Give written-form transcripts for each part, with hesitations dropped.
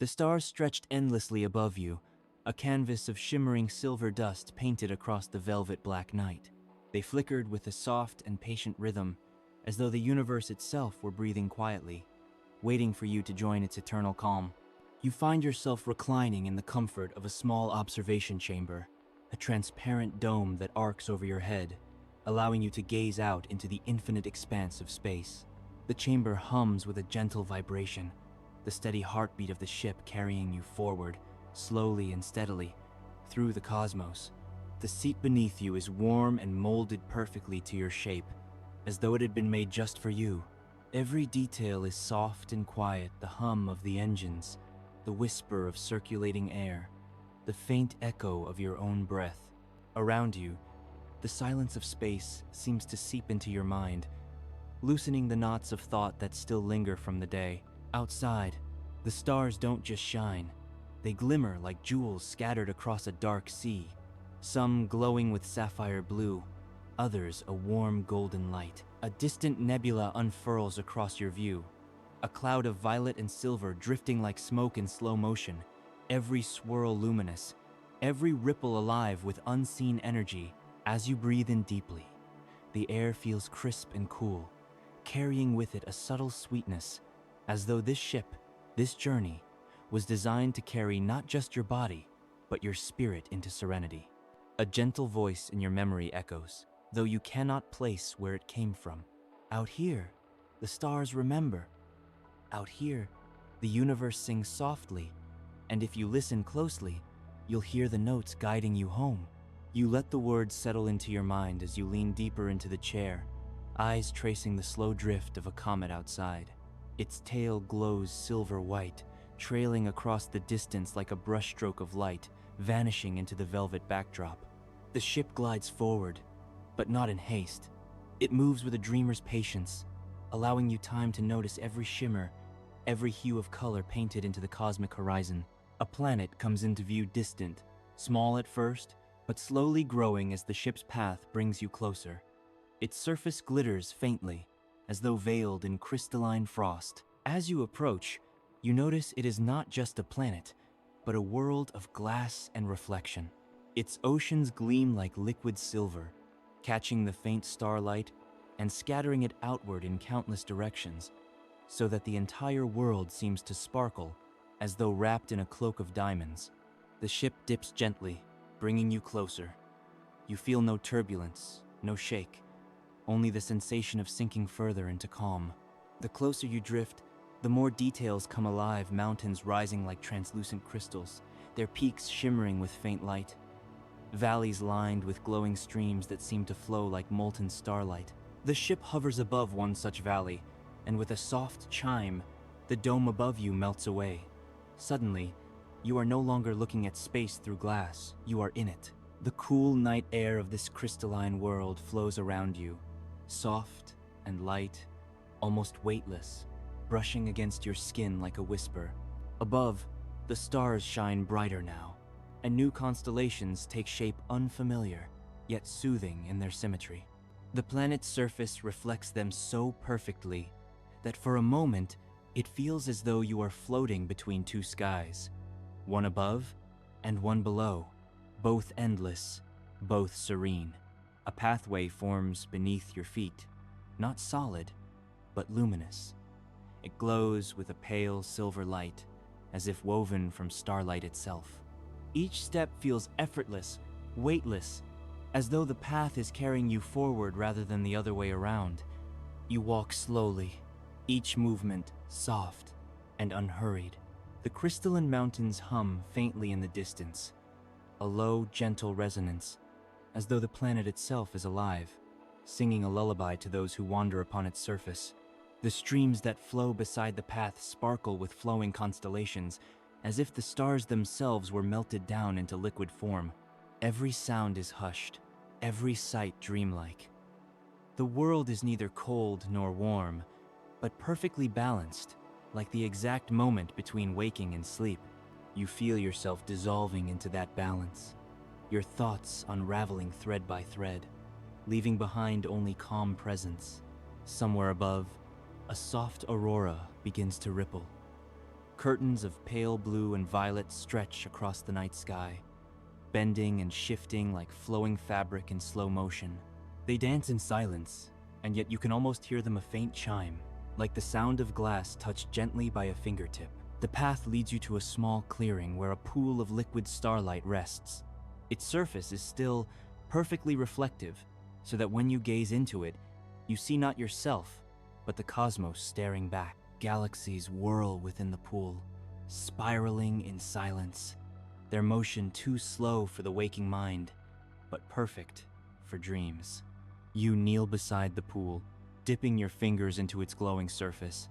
The stars stretched endlessly above you, a canvas of shimmering silver dust painted across the velvet black night. They flickered with a soft and patient rhythm, as though the universe itself were breathing quietly, waiting for you to join its eternal calm. You find yourself reclining in the comfort of a small observation chamber, a transparent dome that arcs over your head, allowing you to gaze out into the infinite expanse of space. The chamber hums with a gentle vibration, the steady heartbeat of the ship carrying you forward, slowly and steadily, through the cosmos. The seat beneath you is warm and molded perfectly to your shape, as though it had been made just for you. Every detail is soft and quiet, the hum of the engines, the whisper of circulating air, the faint echo of your own breath. Around you, the silence of space seems to seep into your mind, loosening the knots of thought that still linger from the day. Outside, the stars don't just shine, they glimmer like jewels scattered across a dark sea, some glowing with sapphire blue, others a warm golden light. A distant nebula unfurls across your view, a cloud of violet and silver drifting like smoke in slow motion, every swirl luminous, every ripple alive with unseen energy. As you breathe in deeply, the air feels crisp and cool, carrying with it a subtle sweetness, as though this ship, this journey, was designed to carry not just your body, but your spirit into serenity. A gentle voice in your memory echoes, though you cannot place where it came from. Out here, the stars remember. Out here, the universe sings softly, and if you listen closely, you'll hear the notes guiding you home. You let the words settle into your mind as you lean deeper into the chair, eyes tracing the slow drift of a comet outside. Its tail glows silver white, trailing across the distance like a brushstroke of light, vanishing into the velvet backdrop. The ship glides forward, but not in haste. It moves with a dreamer's patience, allowing you time to notice every shimmer, every hue of color painted into the cosmic horizon. A planet comes into view distant, small at first, but slowly growing as the ship's path brings you closer. Its surface glitters faintly, as though veiled in crystalline frost. As you approach, you notice it is not just a planet, but a world of glass and reflection. Its oceans gleam like liquid silver, catching the faint starlight and scattering it outward in countless directions, so that the entire world seems to sparkle as though wrapped in a cloak of diamonds. The ship dips gently, bringing you closer. You feel no turbulence, no shake, only the sensation of sinking further into calm. The closer you drift, the more details come alive, mountains rising like translucent crystals, their peaks shimmering with faint light, valleys lined with glowing streams that seem to flow like molten starlight. The ship hovers above one such valley, and with a soft chime, the dome above you melts away. Suddenly, you are no longer looking at space through glass, you are in it. The cool night air of this crystalline world flows around you, soft and light, almost weightless, brushing against your skin like a whisper. Above, the stars shine brighter now, and new constellations take shape unfamiliar, yet soothing in their symmetry. The planet's surface reflects them so perfectly that for a moment, it feels as though you are floating between two skies, one above and one below, both endless, both serene. A pathway forms beneath your feet, not solid, but luminous. It glows with a pale silver light, as if woven from starlight itself. Each step feels effortless, weightless, as though the path is carrying you forward rather than the other way around. You walk slowly, each movement soft and unhurried. The crystalline mountains hum faintly in the distance, a low, gentle resonance, as though the planet itself is alive, singing a lullaby to those who wander upon its surface. The streams that flow beside the path sparkle with flowing constellations, as if the stars themselves were melted down into liquid form. Every sound is hushed, every sight dreamlike. The world is neither cold nor warm, but perfectly balanced, like the exact moment between waking and sleep. You feel yourself dissolving into that balance, your thoughts unraveling thread by thread, leaving behind only calm presence. Somewhere above, a soft aurora begins to ripple, Curtains of pale blue and violet stretch across the night sky, bending and shifting like flowing fabric in slow motion. They dance in silence, and yet you can almost hear them a faint chime, like the sound of glass touched gently by a fingertip. The path leads you to a small clearing where a pool of liquid starlight rests. Its surface is still perfectly reflective, so that when you gaze into it, you see not yourself, but the cosmos staring back. Galaxies whirl within the pool, spiraling in silence, their motion too slow for the waking mind, but perfect for dreams. You kneel beside the pool, dipping your fingers into its glowing surface.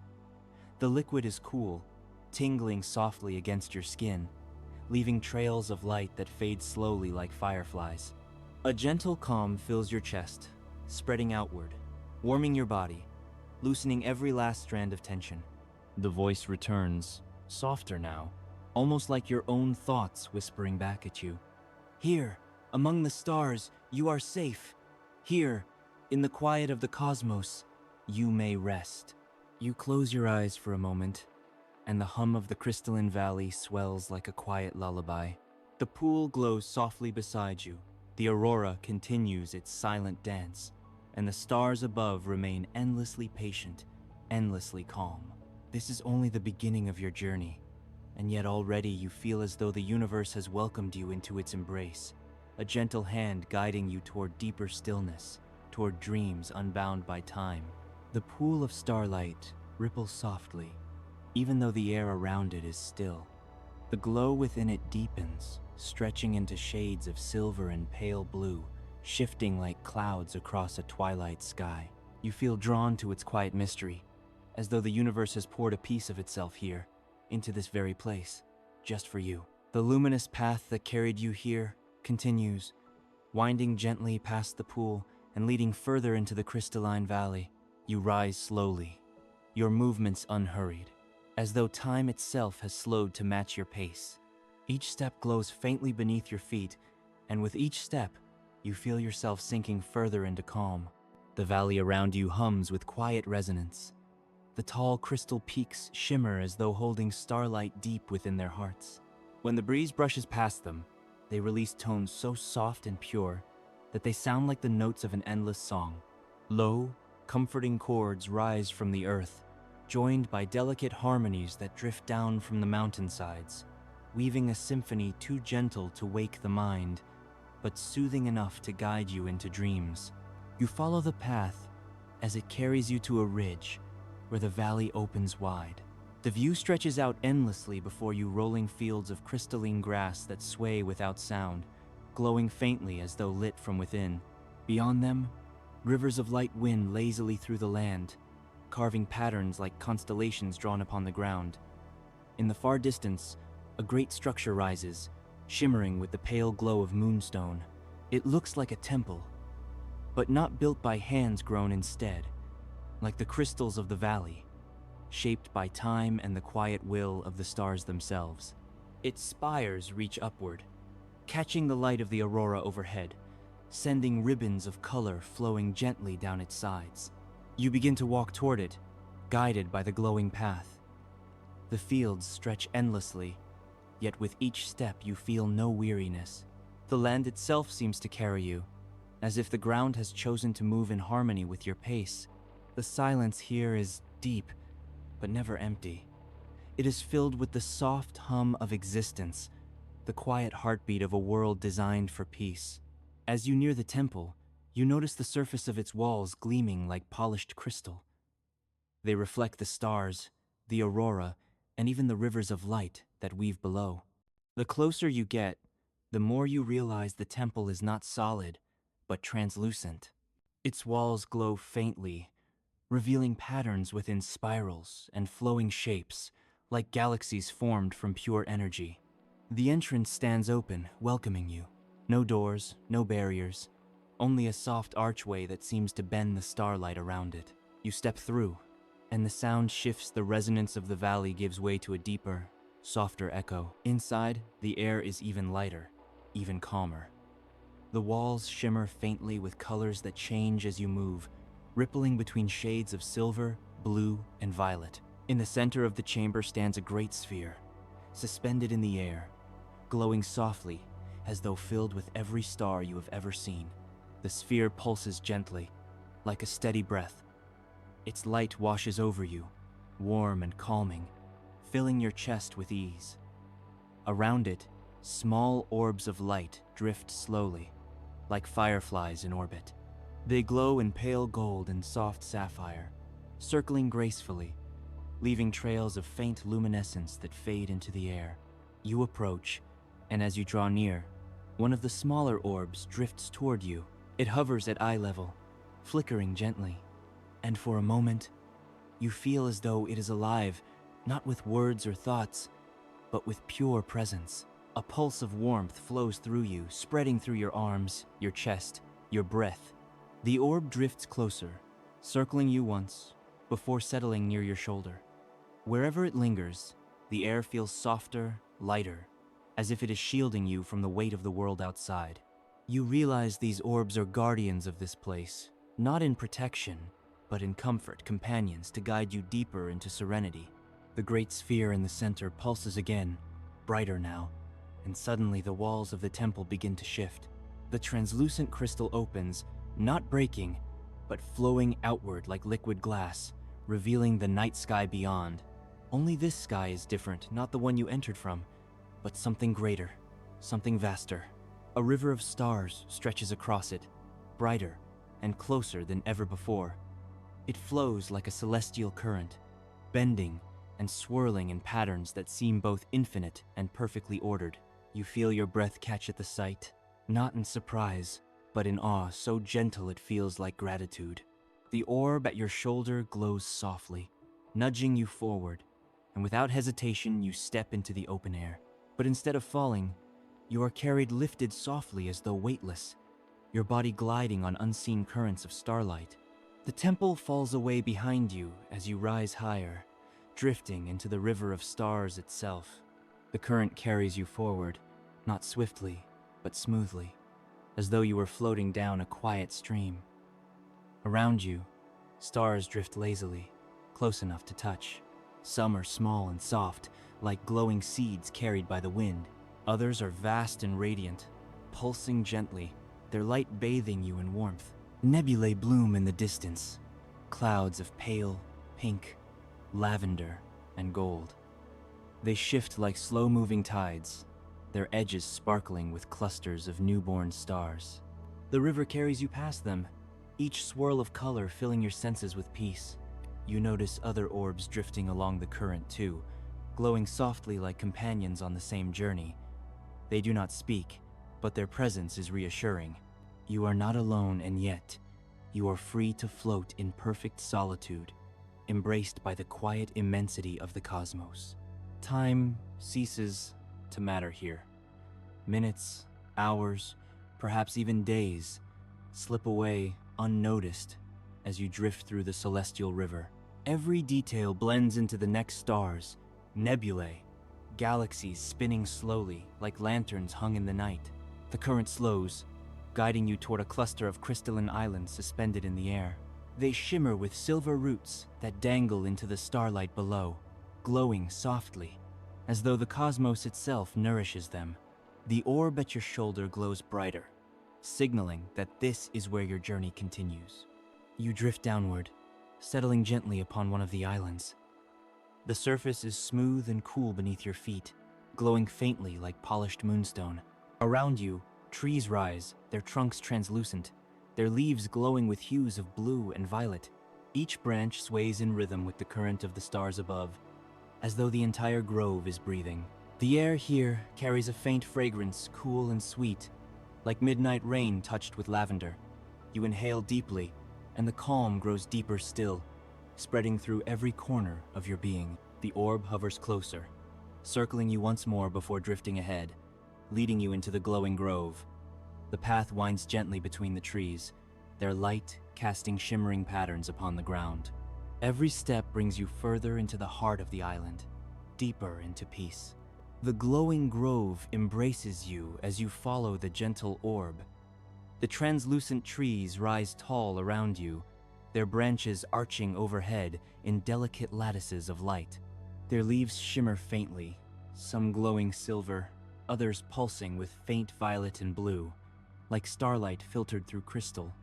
The liquid is cool, tingling softly against your skin, leaving trails of light that fade slowly like fireflies. A gentle calm fills your chest, spreading outward, warming your body, loosening every last strand of tension. The voice returns, softer now, almost like your own thoughts whispering back at you. Here, among the stars, you are safe. Here, in the quiet of the cosmos, you may rest. You close your eyes for a moment, and the hum of the crystalline valley swells like a quiet lullaby. The pool glows softly beside you. The aurora continues its silent dance, and the stars above remain endlessly patient, endlessly calm. This is only the beginning of your journey, and yet already you feel as though the universe has welcomed you into its embrace, a gentle hand guiding you toward deeper stillness, toward dreams unbound by time. The pool of starlight ripples softly, even though the air around it is still. The glow within it deepens, stretching into shades of silver and pale blue, shifting like clouds across a twilight sky. You feel drawn to its quiet mystery, as though the universe has poured a piece of itself here, into this very place, just for you. The luminous path that carried you here continues, winding gently past the pool and leading further into the crystalline valley. You rise slowly, your movements unhurried, as though time itself has slowed to match your pace. Each step glows faintly beneath your feet, and with each step, you feel yourself sinking further into calm. The valley around you hums with quiet resonance. The tall crystal peaks shimmer as though holding starlight deep within their hearts. When the breeze brushes past them, they release tones so soft and pure that they sound like the notes of an endless song. Low, comforting chords rise from the earth, joined by delicate harmonies that drift down from the mountainsides, weaving a symphony too gentle to wake the mind, but soothing enough to guide you into dreams. You follow the path as it carries you to a ridge where the valley opens wide. The view stretches out endlessly before you, rolling fields of crystalline grass that sway without sound, glowing faintly as though lit from within. Beyond them, rivers of light wind lazily through the land, carving patterns like constellations drawn upon the ground. In the far distance, a great structure rises, shimmering with the pale glow of moonstone. It looks like a temple, but not built by hands grown instead, like the crystals of the valley, shaped by time and the quiet will of the stars themselves. Its spires reach upward, catching the light of the aurora overhead, sending ribbons of color flowing gently down its sides. You begin to walk toward it, guided by the glowing path. The fields stretch endlessly, yet with each step you feel no weariness. The land itself seems to carry you, as if the ground has chosen to move in harmony with your pace. The silence here is deep, but never empty. It is filled with the soft hum of existence, the quiet heartbeat of a world designed for peace. As you near the temple, you notice the surface of its walls gleaming like polished crystal. They reflect the stars, the aurora, and even the rivers of light that weave below. The closer you get, the more you realize the temple is not solid, but translucent. Its walls glow faintly, revealing patterns within spirals and flowing shapes, like galaxies formed from pure energy. The entrance stands open, welcoming you. No doors, no barriers, only a soft archway that seems to bend the starlight around it. You step through, and the sound shifts. The resonance of the valley gives way to a deeper, softer echo. Inside, the air is even lighter, even calmer. The walls shimmer faintly with colors that change as you move, rippling between shades of silver, blue, and violet. In the center of the chamber stands a great sphere, suspended in the air, glowing softly as though filled with every star you have ever seen. The sphere pulses gently, like a steady breath. Its light washes over you, warm and calming, filling your chest with ease. Around it, small orbs of light drift slowly, like fireflies in orbit. They glow in pale gold and soft sapphire, circling gracefully, leaving trails of faint luminescence that fade into the air. You approach, and as you draw near, one of the smaller orbs drifts toward you. It hovers at eye level, flickering gently, and for a moment, you feel as though it is alive, not with words or thoughts, but with pure presence. A pulse of warmth flows through you, spreading through your arms, your chest, your breath. The orb drifts closer, circling you once, before settling near your shoulder. Wherever it lingers, the air feels softer, lighter, as if it is shielding you from the weight of the world outside. You realize these orbs are guardians of this place, not in protection, but in comfort, companions to guide you deeper into serenity. The great sphere in the center pulses again, brighter now, and suddenly the walls of the temple begin to shift. The translucent crystal opens, not breaking, but flowing outward like liquid glass, revealing the night sky beyond. Only this sky is different, not the one you entered from, but something greater, something vaster. A river of stars stretches across it, brighter and closer than ever before. It flows like a celestial current, bending and swirling in patterns that seem both infinite and perfectly ordered. You feel your breath catch at the sight, not in surprise, but in awe so gentle it feels like gratitude. The orb at your shoulder glows softly, nudging you forward, and without hesitation you step into the open air. But instead of falling, you are carried lifted softly as though weightless, your body gliding on unseen currents of starlight. The temple falls away behind you as you rise higher, drifting into the river of stars itself. The current carries you forward, not swiftly, but smoothly, as though you were floating down a quiet stream. Around you, stars drift lazily, close enough to touch. Some are small and soft, like glowing seeds carried by the wind. Others are vast and radiant, pulsing gently, their light bathing you in warmth. Nebulae bloom in the distance, clouds of pale, pink, lavender, and gold. They shift like slow-moving tides, their edges sparkling with clusters of newborn stars. The river carries you past them, each swirl of color filling your senses with peace. You notice other orbs drifting along the current too, glowing softly like companions on the same journey. They do not speak, but their presence is reassuring. You are not alone, and yet, you are free to float in perfect solitude, embraced by the quiet immensity of the cosmos. Time ceases to matter here. Minutes, hours, perhaps even days, slip away unnoticed as you drift through the celestial river. Every detail blends into the next stars, nebulae, galaxies spinning slowly like lanterns hung in the night. The current slows, guiding you toward a cluster of crystalline islands suspended in the air. They shimmer with silver roots that dangle into the starlight below, glowing softly, as though the cosmos itself nourishes them. The orb at your shoulder glows brighter, signaling that this is where your journey continues. You drift downward, settling gently upon one of the islands. The surface is smooth and cool beneath your feet, glowing faintly like polished moonstone. Around you, trees rise, their trunks translucent, their leaves glowing with hues of blue and violet. Each branch sways in rhythm with the current of the stars above, as though the entire grove is breathing. The air here carries a faint fragrance, cool and sweet, like midnight rain touched with lavender. You inhale deeply, and the calm grows deeper still, spreading through every corner of your being. The orb hovers closer, circling you once more before drifting ahead, leading you into the glowing grove. The path winds gently between the trees, their light casting shimmering patterns upon the ground. Every step brings you further into the heart of the island, deeper into peace. The glowing grove embraces you as you follow the gentle orb. The translucent trees rise tall around you, their branches arching overhead in delicate lattices of light. Their leaves shimmer faintly, some glowing silver, others pulsing with faint violet and blue, like starlight filtered through crystal.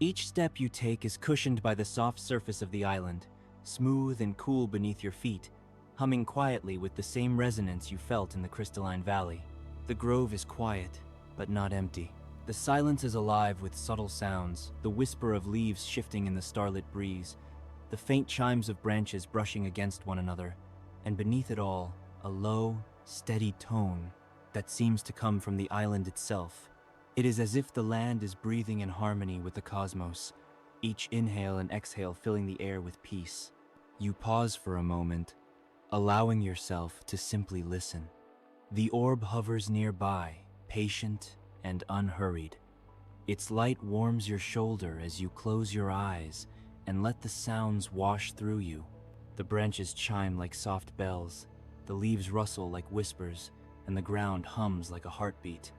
Each step you take is cushioned by the soft surface of the island, smooth and cool beneath your feet, humming quietly with the same resonance you felt in the crystalline valley. The grove is quiet, but not empty. The silence is alive with subtle sounds, the whisper of leaves shifting in the starlit breeze, the faint chimes of branches brushing against one another, and beneath it all, a low, steady tone that seems to come from the island itself. It is as if the land is breathing in harmony with the cosmos, each inhale and exhale filling the air with peace. You pause for a moment, allowing yourself to simply listen. The orb hovers nearby, patient and unhurried. Its light warms your shoulder as you close your eyes and let the sounds wash through you. The branches chime like soft bells, the leaves rustle like whispers, and the ground hums like a heartbeat.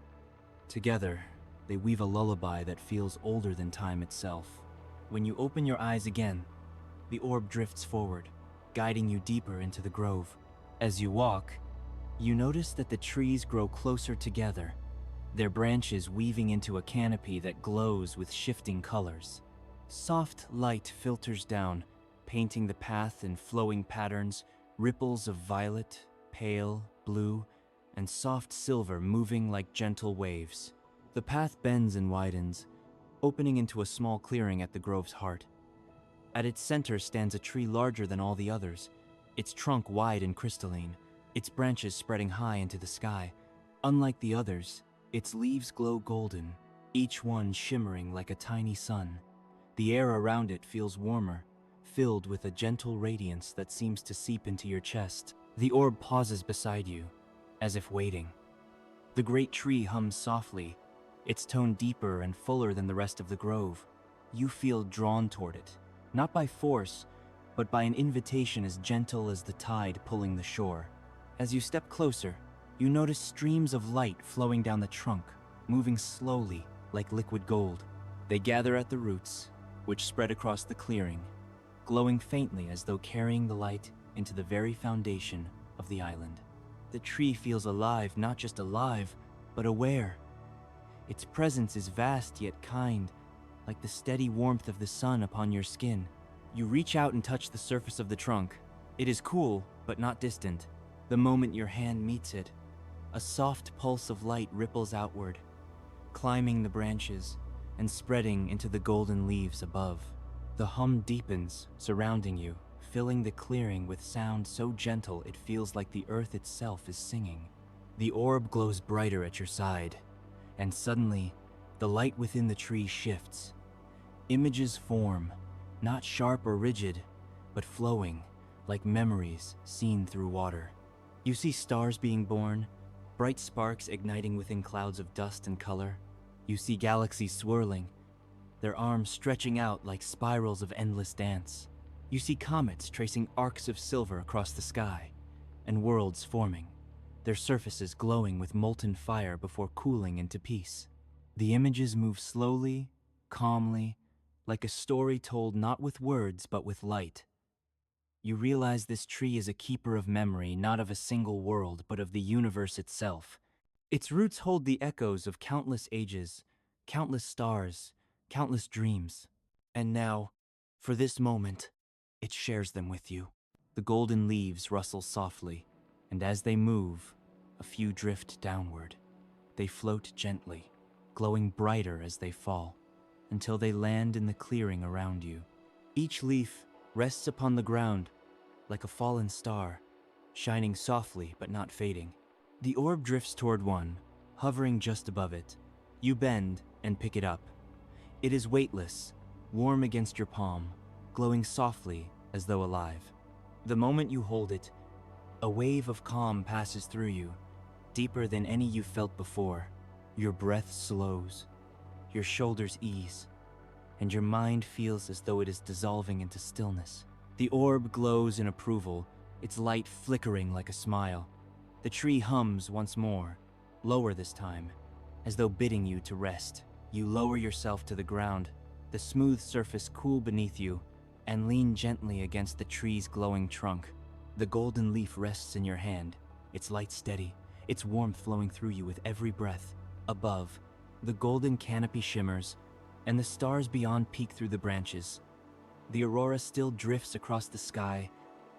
Together, they weave a lullaby that feels older than time itself. When you open your eyes again, the orb drifts forward, guiding you deeper into the grove. As you walk, you notice that the trees grow closer together, their branches weaving into a canopy that glows with shifting colors. Soft light filters down, painting the path in flowing patterns, ripples of violet, pale, blue, and soft silver moving like gentle waves. The path bends and widens, opening into a small clearing at the grove's heart. At its center stands a tree larger than all the others, its trunk wide and crystalline, its branches spreading high into the sky. Unlike the others, its leaves glow golden, each one shimmering like a tiny sun. The air around it feels warmer, filled with a gentle radiance that seems to seep into your chest. The orb pauses beside you, as if waiting. The great tree hums softly, its tone deeper and fuller than the rest of the grove. You feel drawn toward it, not by force, but by an invitation as gentle as the tide pulling the shore. As you step closer, you notice streams of light flowing down the trunk, moving slowly like liquid gold. They gather at the roots, which spread across the clearing, glowing faintly as though carrying the light into the very foundation of the island. The tree feels alive, not just alive, but aware. Its presence is vast yet kind, like the steady warmth of the sun upon your skin. You reach out and touch the surface of the trunk. It is cool, but not distant. The moment your hand meets it, a soft pulse of light ripples outward, climbing the branches and spreading into the golden leaves above. The hum deepens, surrounding you, filling the clearing with sound so gentle it feels like the earth itself is singing. The orb glows brighter at your side, and suddenly, the light within the tree shifts. Images form, not sharp or rigid, but flowing, like memories seen through water. You see stars being born, bright sparks igniting within clouds of dust and color. You see galaxies swirling, their arms stretching out like spirals of endless dance. You see comets tracing arcs of silver across the sky, and worlds forming, their surfaces glowing with molten fire before cooling into peace. The images move slowly, calmly, like a story told not with words but with light. You realize this tree is a keeper of memory, not of a single world, but of the universe itself. Its roots hold the echoes of countless ages, countless stars, countless dreams. And now, for this moment, it shares them with you. The golden leaves rustle softly, and as they move, a few drift downward. They float gently, glowing brighter as they fall, until they land in the clearing around you. Each leaf rests upon the ground like a fallen star, shining softly but not fading. The orb drifts toward one, hovering just above it. You bend and pick it up. It is weightless, warm against your palm, glowing softly as though alive. The moment you hold it, a wave of calm passes through you, deeper than any you felt before. Your breath slows, your shoulders ease, and your mind feels as though it is dissolving into stillness. The orb glows in approval, its light flickering like a smile. The tree hums once more, lower this time, as though bidding you to rest. You lower yourself to the ground, the smooth surface cool beneath you, and lean gently against the tree's glowing trunk. The golden leaf rests in your hand, its light steady, its warmth flowing through you with every breath. Above, the golden canopy shimmers, and the stars beyond peek through the branches. The aurora still drifts across the sky,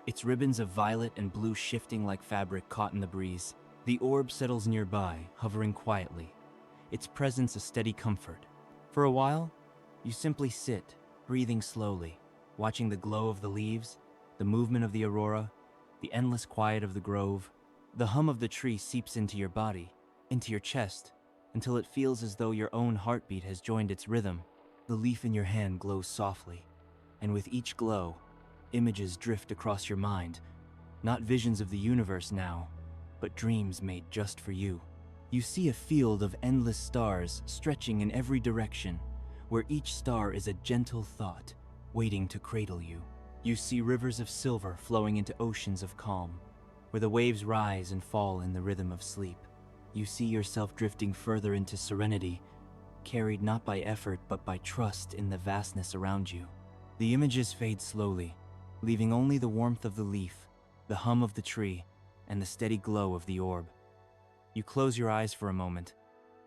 its ribbons of violet and blue shifting like fabric caught in the breeze. The orb settles nearby, hovering quietly, its presence a steady comfort. For a while, you simply sit, breathing slowly, watching the glow of the leaves, the movement of the aurora, the endless quiet of the grove. The hum of the tree seeps into your body, into your chest, until it feels as though your own heartbeat has joined its rhythm. The leaf in your hand glows softly, and with each glow, images drift across your mind, not visions of the universe now, but dreams made just for you. You see a field of endless stars stretching in every direction, where each star is a gentle thought, waiting to cradle you. You see rivers of silver flowing into oceans of calm, where the waves rise and fall in the rhythm of sleep. You see yourself drifting further into serenity, carried not by effort but by trust in the vastness around you. The images fade slowly, leaving only the warmth of the leaf, the hum of the tree, and the steady glow of the orb. You close your eyes for a moment,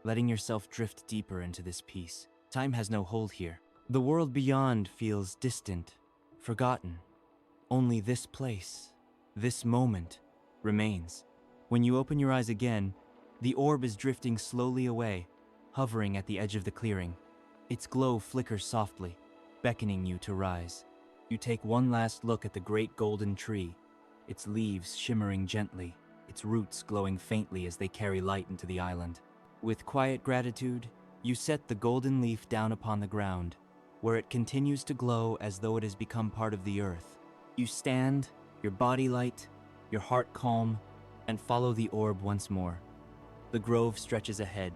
letting yourself drift deeper into this peace. Time has no hold here. The world beyond feels distant, forgotten. Only this place, this moment, remains. When you open your eyes again, the orb is drifting slowly away, hovering at the edge of the clearing. Its glow flickers softly, beckoning you to rise. You take one last look at the great golden tree, its leaves shimmering gently, its roots glowing faintly as they carry light into the island. With quiet gratitude, you set the golden leaf down upon the ground, where it continues to glow as though it has become part of the earth. You stand, your body light, your heart calm, and follow the orb once more. The grove stretches ahead,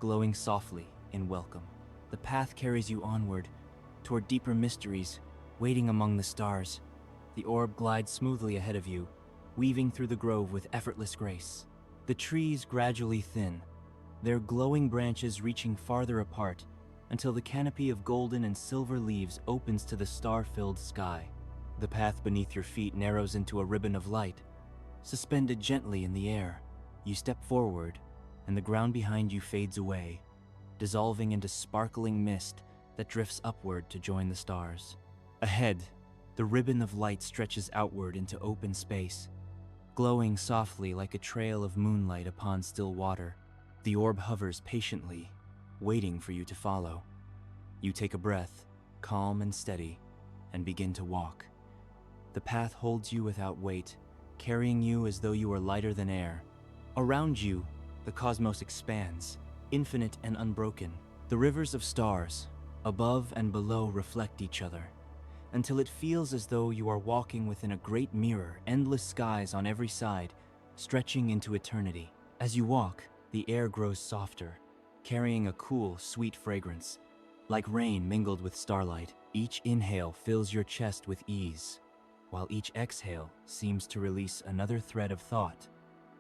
glowing softly in welcome. The path carries you onward, toward deeper mysteries, waiting among the stars. The orb glides smoothly ahead of you, weaving through the grove with effortless grace. The trees gradually thin, their glowing branches reaching farther apart until the canopy of golden and silver leaves opens to the star-filled sky. The path beneath your feet narrows into a ribbon of light, suspended gently in the air. You step forward, and the ground behind you fades away, dissolving into sparkling mist that drifts upward to join the stars. Ahead, the ribbon of light stretches outward into open space, glowing softly like a trail of moonlight upon still water. The orb hovers patiently, waiting for you to follow. You take a breath, calm and steady, and begin to walk. The path holds you without weight, carrying you as though you were lighter than air. Around you, the cosmos expands, infinite and unbroken. The rivers of stars, above and below, reflect each other, until it feels as though you are walking within a great mirror, endless skies on every side, stretching into eternity. As you walk, the air grows softer, carrying a cool, sweet fragrance, like rain mingled with starlight. Each inhale fills your chest with ease, while each exhale seems to release another thread of thought,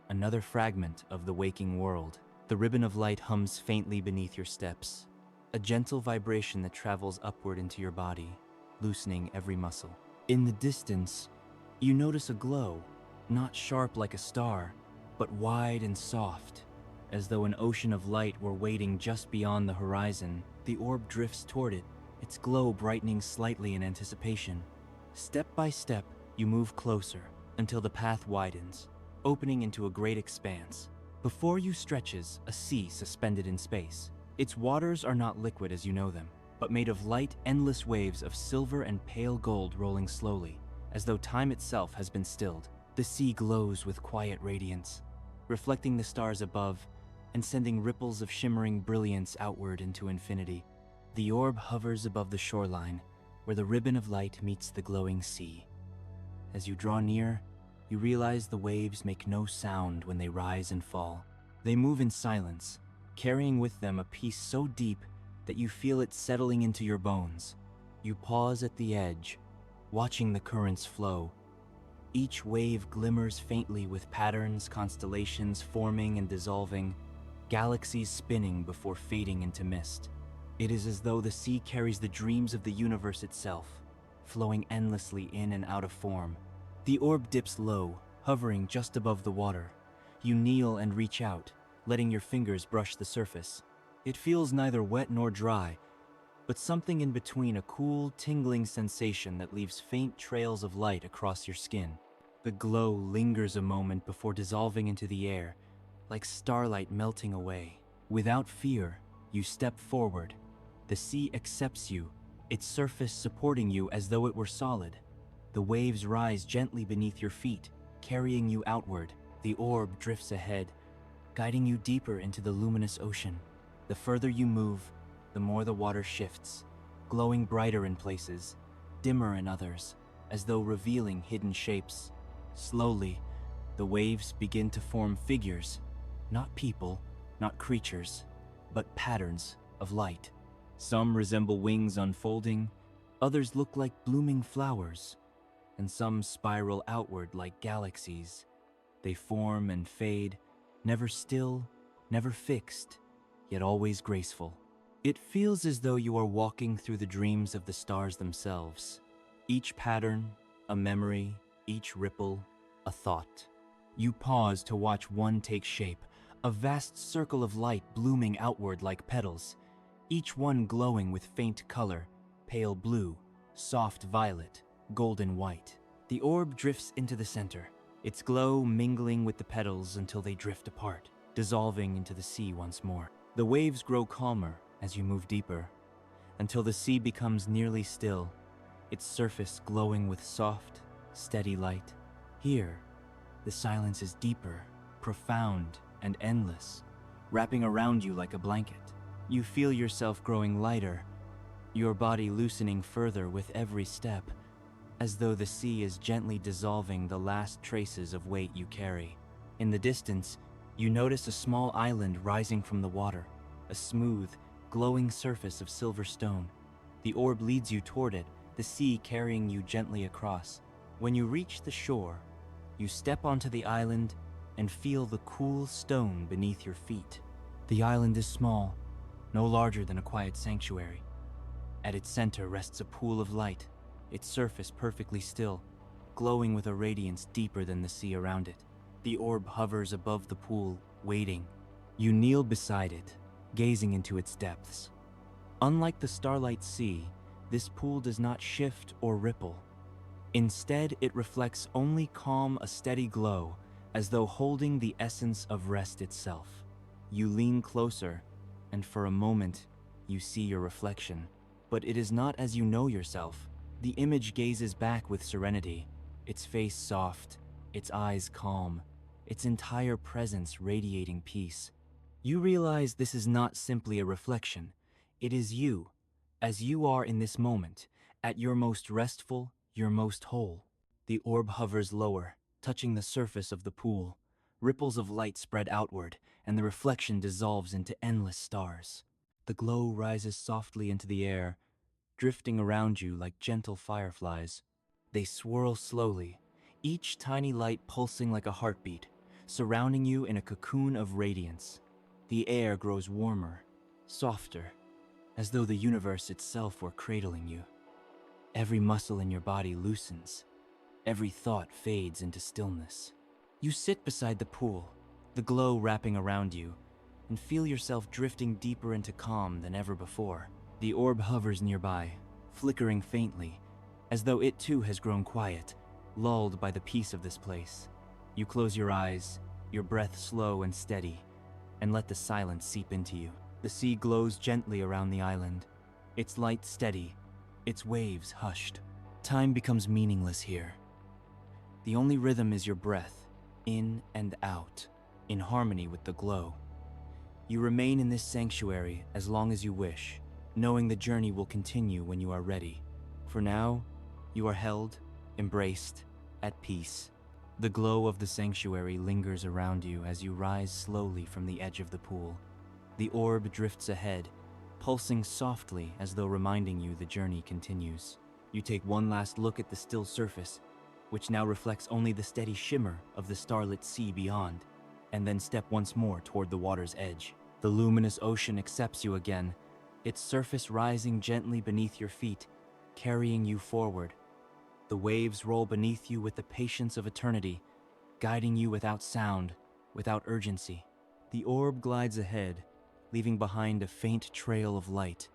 another fragment of the waking world. The ribbon of light hums faintly beneath your steps, a gentle vibration that travels upward into your body, loosening every muscle. In the distance, you notice a glow, not sharp like a star, but wide and soft, as though an ocean of light were waiting just beyond the horizon. The orb drifts toward it, its glow brightening slightly in anticipation. Step by step, you move closer until the path widens, opening into a great expanse. Before you stretches a sea suspended in space. Its waters are not liquid as you know them, but made of light, endless waves of silver and pale gold rolling slowly, as though time itself has been stilled. The sea glows with quiet radiance, reflecting the stars above and sending ripples of shimmering brilliance outward into infinity. The orb hovers above the shoreline, where the ribbon of light meets the glowing sea. As you draw near, you realize the waves make no sound when they rise and fall. They move in silence, carrying with them a peace so deep that you feel it settling into your bones. You pause at the edge, watching the currents flow. Each wave glimmers faintly with patterns, constellations forming and dissolving, galaxies spinning before fading into mist. It is as though the sea carries the dreams of the universe itself, flowing endlessly in and out of form. The orb dips low, hovering just above the water. You kneel and reach out, letting your fingers brush the surface. It feels neither wet nor dry, but something in between, a cool, tingling sensation that leaves faint trails of light across your skin. The glow lingers a moment before dissolving into the air, like starlight melting away. Without fear, you step forward. The sea accepts you, its surface supporting you as though it were solid. The waves rise gently beneath your feet, carrying you outward. The orb drifts ahead, guiding you deeper into the luminous ocean. The further you move, the more the water shifts, glowing brighter in places, dimmer in others, as though revealing hidden shapes. Slowly, the waves begin to form figures, not people, not creatures, but patterns of light. Some resemble wings unfolding, others look like blooming flowers, and some spiral outward like galaxies. They form and fade, never still, never fixed, yet always graceful. It feels as though you are walking through the dreams of the stars themselves. Each pattern, a memory, each ripple, a thought. You pause to watch one take shape, a vast circle of light blooming outward like petals, each one glowing with faint color, pale blue, soft violet, golden white. The orb drifts into the center, its glow mingling with the petals until they drift apart, dissolving into the sea once more. The waves grow calmer as you move deeper, until the sea becomes nearly still, its surface glowing with soft, steady light. Here, the silence is deeper, profound, and endless, wrapping around you like a blanket. You feel yourself growing lighter, your body loosening further with every step, as though the sea is gently dissolving the last traces of weight you carry. In the distance, you notice a small island rising from the water, a smooth, glowing surface of silver stone. The orb leads you toward it, the sea carrying you gently across. When you reach the shore, you step onto the island and feel the cool stone beneath your feet. The island is small, no larger than a quiet sanctuary. At its center rests a pool of light, its surface perfectly still, glowing with a radiance deeper than the sea around it. The orb hovers above the pool, waiting. You kneel beside it, gazing into its depths. Unlike the starlight sea, this pool does not shift or ripple. Instead, it reflects only calm, a steady glow, as though holding the essence of rest itself. You lean closer, and for a moment, you see your reflection. But it is not as you know yourself. The image gazes back with serenity, its face soft, its eyes calm, its entire presence radiating peace. You realize this is not simply a reflection. It is you, as you are in this moment, at your most restful, your most whole. The orb hovers lower, touching the surface of the pool. Ripples of light spread outward, and the reflection dissolves into endless stars. The glow rises softly into the air, drifting around you like gentle fireflies. They swirl slowly, each tiny light pulsing like a heartbeat, surrounding you in a cocoon of radiance. The air grows warmer, softer, as though the universe itself were cradling you. Every muscle in your body loosens. Every thought fades into stillness. You sit beside the pool, the glow wrapping around you, and feel yourself drifting deeper into calm than ever before. The orb hovers nearby, flickering faintly, as though it too has grown quiet, lulled by the peace of this place. You close your eyes, your breath slow and steady, and let the silence seep into you. The sea glows gently around the island, its light steady, its waves hushed. Time becomes meaningless here. The only rhythm is your breath, in and out, in harmony with the glow. You remain in this sanctuary as long as you wish, knowing the journey will continue when you are ready. For now, you are held, embraced, at peace. The glow of the sanctuary lingers around you as you rise slowly from the edge of the pool. The orb drifts ahead, pulsing softly as though reminding you the journey continues. You take one last look at the still surface, which now reflects only the steady shimmer of the starlit sea beyond, and then step once more toward the water's edge. The luminous ocean accepts you again, its surface rising gently beneath your feet, carrying you forward. The waves roll beneath you with the patience of eternity, guiding you without sound, without urgency. The orb glides ahead, leaving behind a faint trail of light,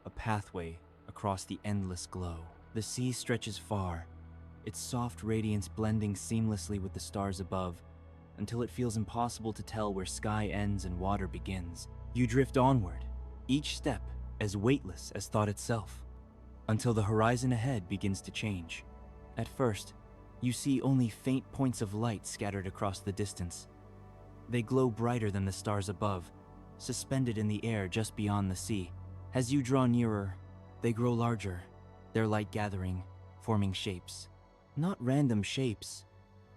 a pathway across the endless glow. The sea stretches far, its soft radiance blending seamlessly with the stars above, until it feels impossible to tell where sky ends and water begins. You drift onward, each step as weightless as thought itself, until the horizon ahead begins to change. At first, you see only faint points of light scattered across the distance. They glow brighter than the stars above, suspended in the air just beyond the sea. As you draw nearer, they grow larger, their light gathering, forming shapes. Not random shapes,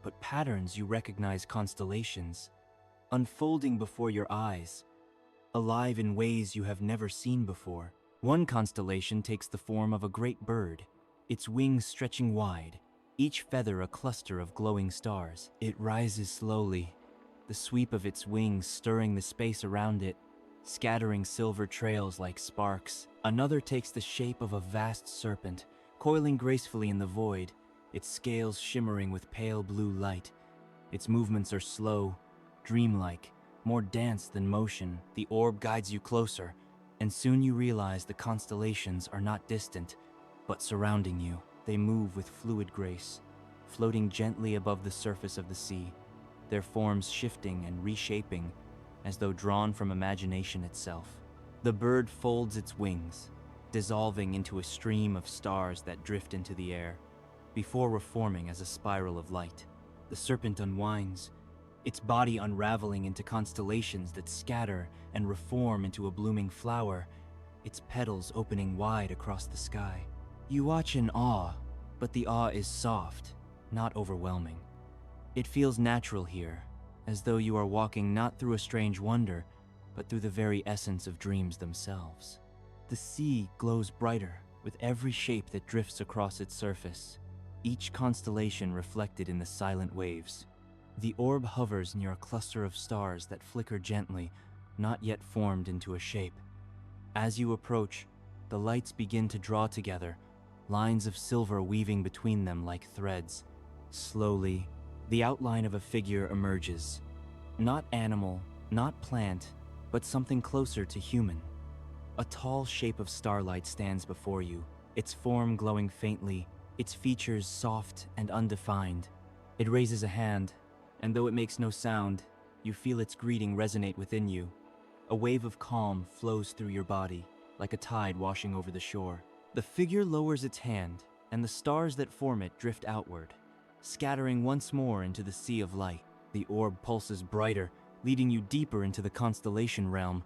but patterns you recognize: constellations, unfolding before your eyes, alive in ways you have never seen before. One constellation takes the form of a great bird, its wings stretching wide, each feather a cluster of glowing stars. It rises slowly, the sweep of its wings stirring the space around it, scattering silver trails like sparks. Another takes the shape of a vast serpent, coiling gracefully in the void, its scales shimmering with pale blue light. Its movements are slow, dreamlike, more dance than motion. The orb guides you closer, and soon you realize the constellations are not distant, but surrounding you. They move with fluid grace, floating gently above the surface of the sea, their forms shifting and reshaping as though drawn from imagination itself. The bird folds its wings, dissolving into a stream of stars that drift into the air, before reforming as a spiral of light. The serpent unwinds, its body unraveling into constellations that scatter and reform into a blooming flower, its petals opening wide across the sky. You watch in awe, but the awe is soft, not overwhelming. It feels natural here, as though you are walking not through a strange wonder, but through the very essence of dreams themselves. The sea glows brighter with every shape that drifts across its surface, each constellation reflected in the silent waves. The orb hovers near a cluster of stars that flicker gently, not yet formed into a shape. As you approach, the lights begin to draw together, lines of silver weaving between them like threads. Slowly, the outline of a figure emerges. Not animal, not plant, but something closer to human. A tall shape of starlight stands before you, its form glowing faintly, its features soft and undefined. It raises a hand, and though it makes no sound, you feel its greeting resonate within you. A wave of calm flows through your body, like a tide washing over the shore. The figure lowers its hand, and the stars that form it drift outward, scattering once more into the sea of light. The orb pulses brighter, leading you deeper into the constellation realm.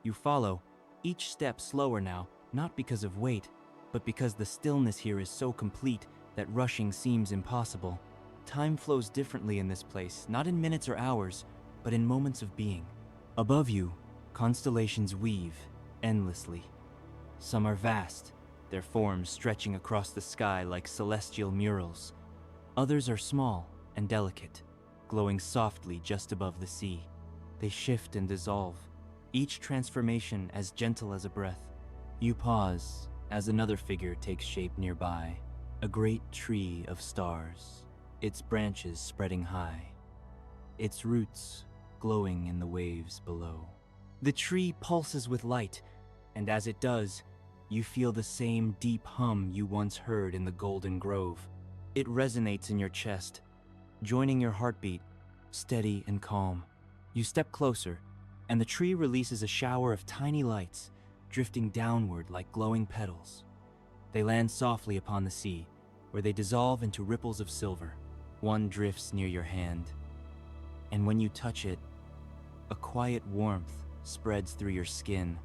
You follow, each step slower now, not because of weight, but because the stillness here is so complete that rushing seems impossible. Time flows differently in this place, not in minutes or hours, but in moments of being. Above you, constellations weave endlessly. Some are vast, their forms stretching across the sky like celestial murals. Others are small and delicate, glowing softly just above the sea. They shift and dissolve, each transformation as gentle as a breath. You pause as another figure takes shape nearby, a great tree of stars, its branches spreading high, its roots glowing in the waves below. The tree pulses with light, and as it does, you feel the same deep hum you once heard in the Golden Grove. It resonates in your chest, joining your heartbeat, steady and calm. You step closer, and the tree releases a shower of tiny lights, drifting downward like glowing petals. They land softly upon the sea, where they dissolve into ripples of silver. One drifts near your hand, and when you touch it, a quiet warmth spreads through your skin,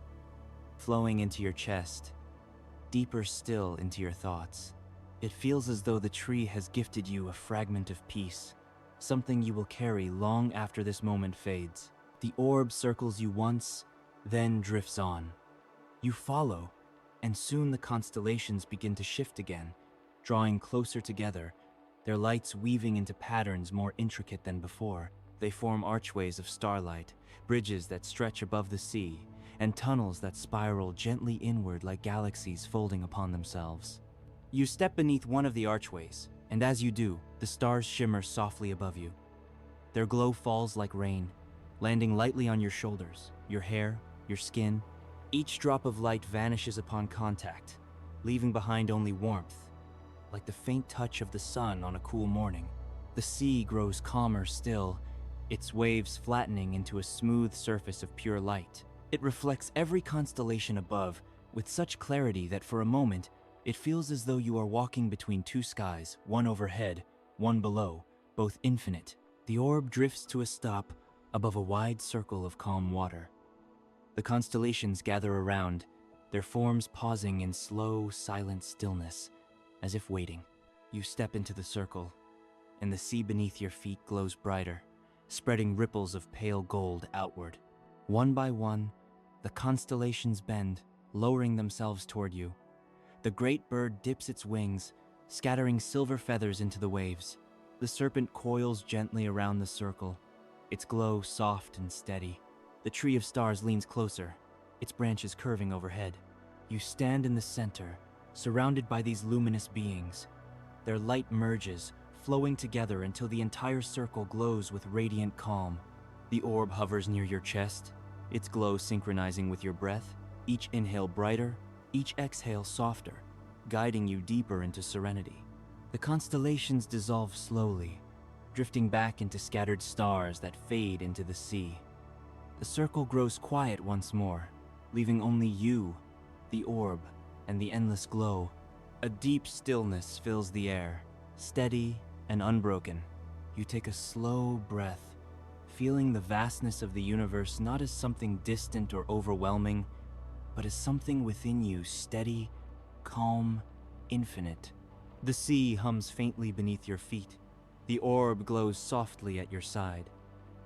flowing into your chest, deeper still into your thoughts. It feels as though the tree has gifted you a fragment of peace, something you will carry long after this moment fades. The orb circles you once, then drifts on. You follow, and soon the constellations begin to shift again, drawing closer together, their lights weaving into patterns more intricate than before. They form archways of starlight, bridges that stretch above the sea, and tunnels that spiral gently inward like galaxies folding upon themselves. You step beneath one of the archways, and as you do, the stars shimmer softly above you. Their glow falls like rain, landing lightly on your shoulders, your hair, your skin. Each drop of light vanishes upon contact, leaving behind only warmth, like the faint touch of the sun on a cool morning. The sea grows calmer still, its waves flattening into a smooth surface of pure light. It reflects every constellation above with such clarity that for a moment, it feels as though you are walking between two skies, one overhead, one below, both infinite. The orb drifts to a stop above a wide circle of calm water. The constellations gather around, their forms pausing in slow, silent stillness, as if waiting. You step into the circle, and the sea beneath your feet glows brighter, spreading ripples of pale gold outward. One by one, the constellations bend, lowering themselves toward you. The great bird dips its wings, scattering silver feathers into the waves. The serpent coils gently around the circle, its glow soft and steady. The tree of stars leans closer, its branches curving overhead. You stand in the center, surrounded by these luminous beings. Their light merges, flowing together until the entire circle glows with radiant calm. The orb hovers near your chest, its glow synchronizing with your breath, each inhale brighter, each exhale softer, guiding you deeper into serenity. The constellations dissolve slowly, drifting back into scattered stars that fade into the sea. The circle grows quiet once more, leaving only you, the orb, and the endless glow. A deep stillness fills the air, steady and unbroken. You take a slow breath, feeling the vastness of the universe not as something distant or overwhelming, but as something within you, steady, calm, infinite. The sea hums faintly beneath your feet. The orb glows softly at your side,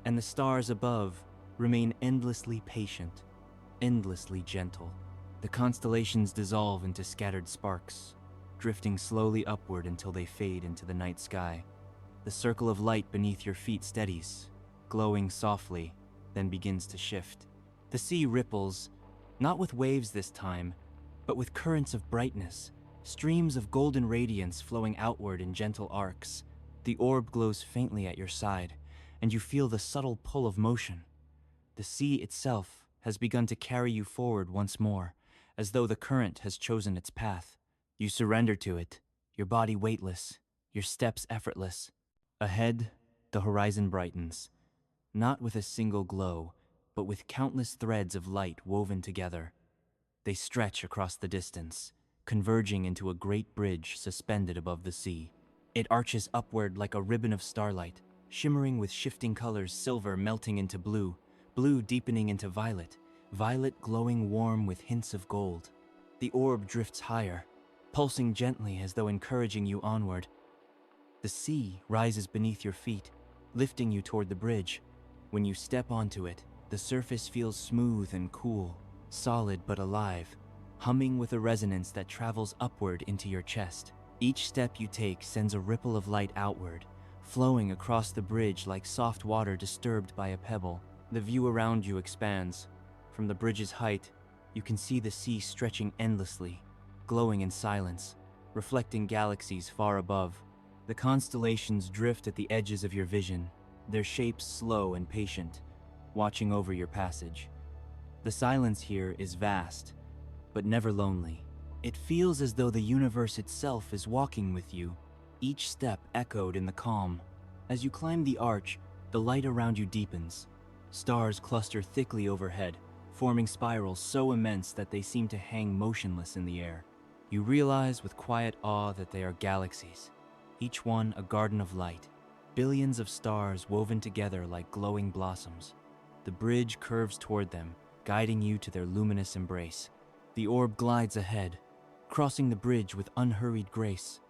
and the stars above remain endlessly patient, endlessly gentle. The constellations dissolve into scattered sparks, drifting slowly upward until they fade into the night sky. The circle of light beneath your feet steadies, glowing softly, then begins to shift. The sea ripples, not with waves this time, but with currents of brightness, streams of golden radiance flowing outward in gentle arcs. The orb glows faintly at your side, and you feel the subtle pull of motion. The sea itself has begun to carry you forward once more, as though the current has chosen its path. You surrender to it, your body weightless, your steps effortless. Ahead, the horizon brightens, not with a single glow, but with countless threads of light woven together. They stretch across the distance, converging into a great bridge suspended above the sea. It arches upward like a ribbon of starlight, shimmering with shifting colors, silver melting into blue, blue deepening into violet, violet glowing warm with hints of gold. The orb drifts higher, pulsing gently as though encouraging you onward. The sea rises beneath your feet, lifting you toward the bridge. When you step onto it, the surface feels smooth and cool, solid but alive, humming with a resonance that travels upward into your chest. Each step you take sends a ripple of light outward, flowing across the bridge like soft water disturbed by a pebble. The view around you expands. From the bridge's height, you can see the sea stretching endlessly, glowing in silence, reflecting galaxies far above. The constellations drift at the edges of your vision, their shapes slow and patient, watching over your passage. The silence here is vast, but never lonely. It feels as though the universe itself is walking with you, each step echoed in the calm. As you climb the arch, the light around you deepens. Stars cluster thickly overhead, forming spirals so immense that they seem to hang motionless in the air. You realize with quiet awe that they are galaxies, each one a garden of light, billions of stars woven together like glowing blossoms. The bridge curves toward them, guiding you to their luminous embrace. The orb glides ahead, crossing the bridge with unhurried grace.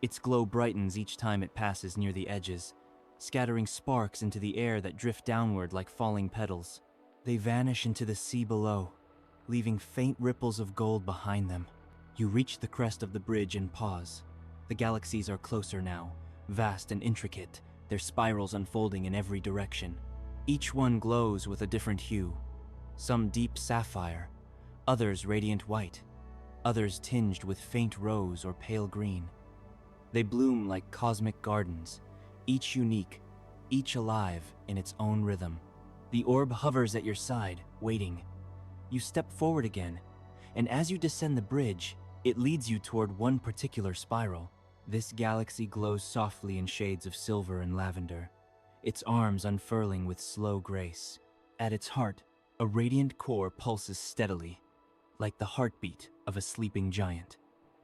Its glow brightens each time it passes near the edges, scattering sparks into the air that drift downward like falling petals. They vanish into the sea below, leaving faint ripples of gold behind them. You reach the crest of the bridge and pause. The galaxies are closer now, vast and intricate, their spirals unfolding in every direction. Each one glows with a different hue. some deep sapphire, others radiant white, others tinged with faint rose or pale green. They bloom like cosmic gardens, each unique, each alive in its own rhythm. The orb hovers at your side, waiting. You step forward again, and as you descend the bridge, it leads you toward one particular spiral. This galaxy glows softly in shades of silver and lavender, its arms unfurling with slow grace. At its heart, a radiant core pulses steadily, like the heartbeat of a sleeping giant.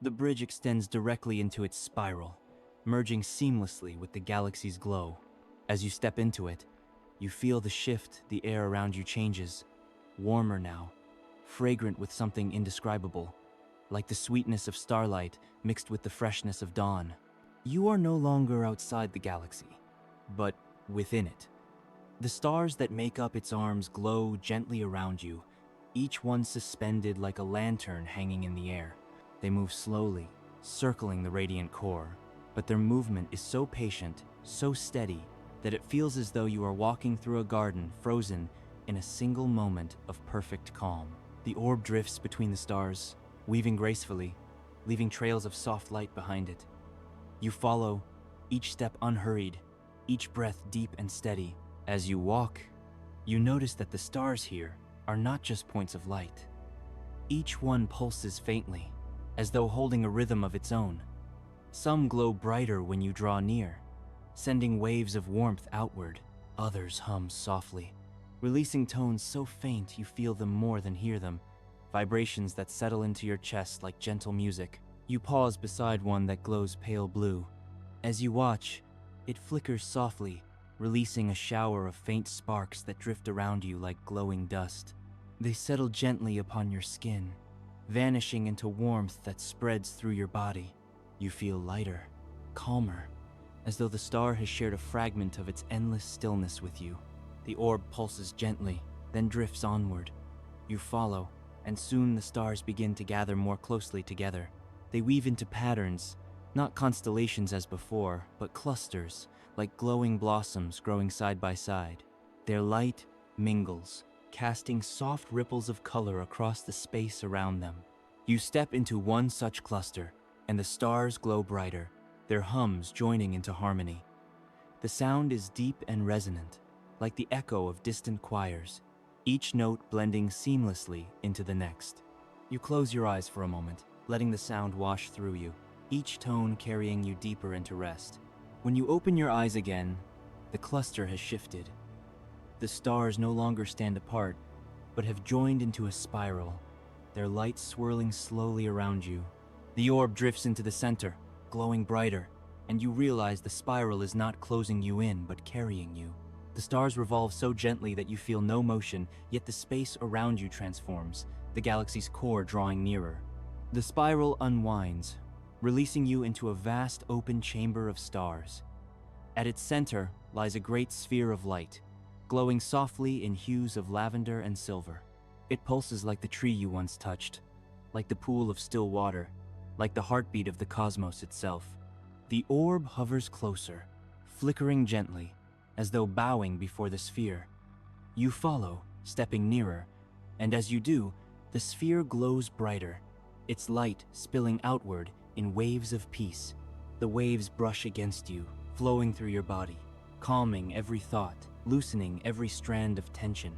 The bridge extends directly into its spiral, merging seamlessly with the galaxy's glow. As you step into it, you feel the shift. The air around you changes, warmer now, fragrant with something indescribable, like the sweetness of starlight mixed with the freshness of dawn. You are no longer outside the galaxy, but within it. The stars that make up its arms glow gently around you, each one suspended like a lantern hanging in the air. They move slowly, circling the radiant core, but their movement is so patient, so steady, that it feels as though you are walking through a garden frozen in a single moment of perfect calm. The orb drifts between the stars, weaving gracefully, leaving trails of soft light behind it. You follow, each step unhurried, each breath deep and steady. As you walk, you notice that the stars here are not just points of light. Each one pulses faintly, as though holding a rhythm of its own. Some glow brighter when you draw near, sending waves of warmth outward. Others hum softly, releasing tones so faint you feel them more than hear them, vibrations that settle into your chest like gentle music. You pause beside one that glows pale blue. As you watch, it flickers softly, releasing a shower of faint sparks that drift around you like glowing dust. They settle gently upon your skin, vanishing into warmth that spreads through your body. You feel lighter, calmer, as though the star has shared a fragment of its endless stillness with you. The orb pulses gently, then drifts onward. You follow, and soon the stars begin to gather more closely together. They weave into patterns, not constellations as before, but clusters, like glowing blossoms growing side by side. Their light mingles, casting soft ripples of color across the space around them. You step into one such cluster, and the stars glow brighter, their hums joining into harmony. The sound is deep and resonant, like the echo of distant choirs, each note blending seamlessly into the next. You close your eyes for a moment, letting the sound wash through you, each tone carrying you deeper into rest. When you open your eyes again, the cluster has shifted. The stars no longer stand apart, but have joined into a spiral, their light swirling slowly around you. The orb drifts into the center, glowing brighter, and you realize the spiral is not closing you in, but carrying you. The stars revolve so gently that you feel no motion, yet the space around you transforms, the galaxy's core drawing nearer. The spiral unwinds, releasing you into a vast open chamber of stars. At its center lies a great sphere of light, glowing softly in hues of lavender and silver. It pulses like the tree you once touched, like the pool of still water, like the heartbeat of the cosmos itself. The orb hovers closer, flickering gently, as though bowing before the sphere. You follow, stepping nearer, and as you do, the sphere glows brighter, its light spilling outward in waves of peace. The waves brush against you, flowing through your body, calming every thought, loosening every strand of tension.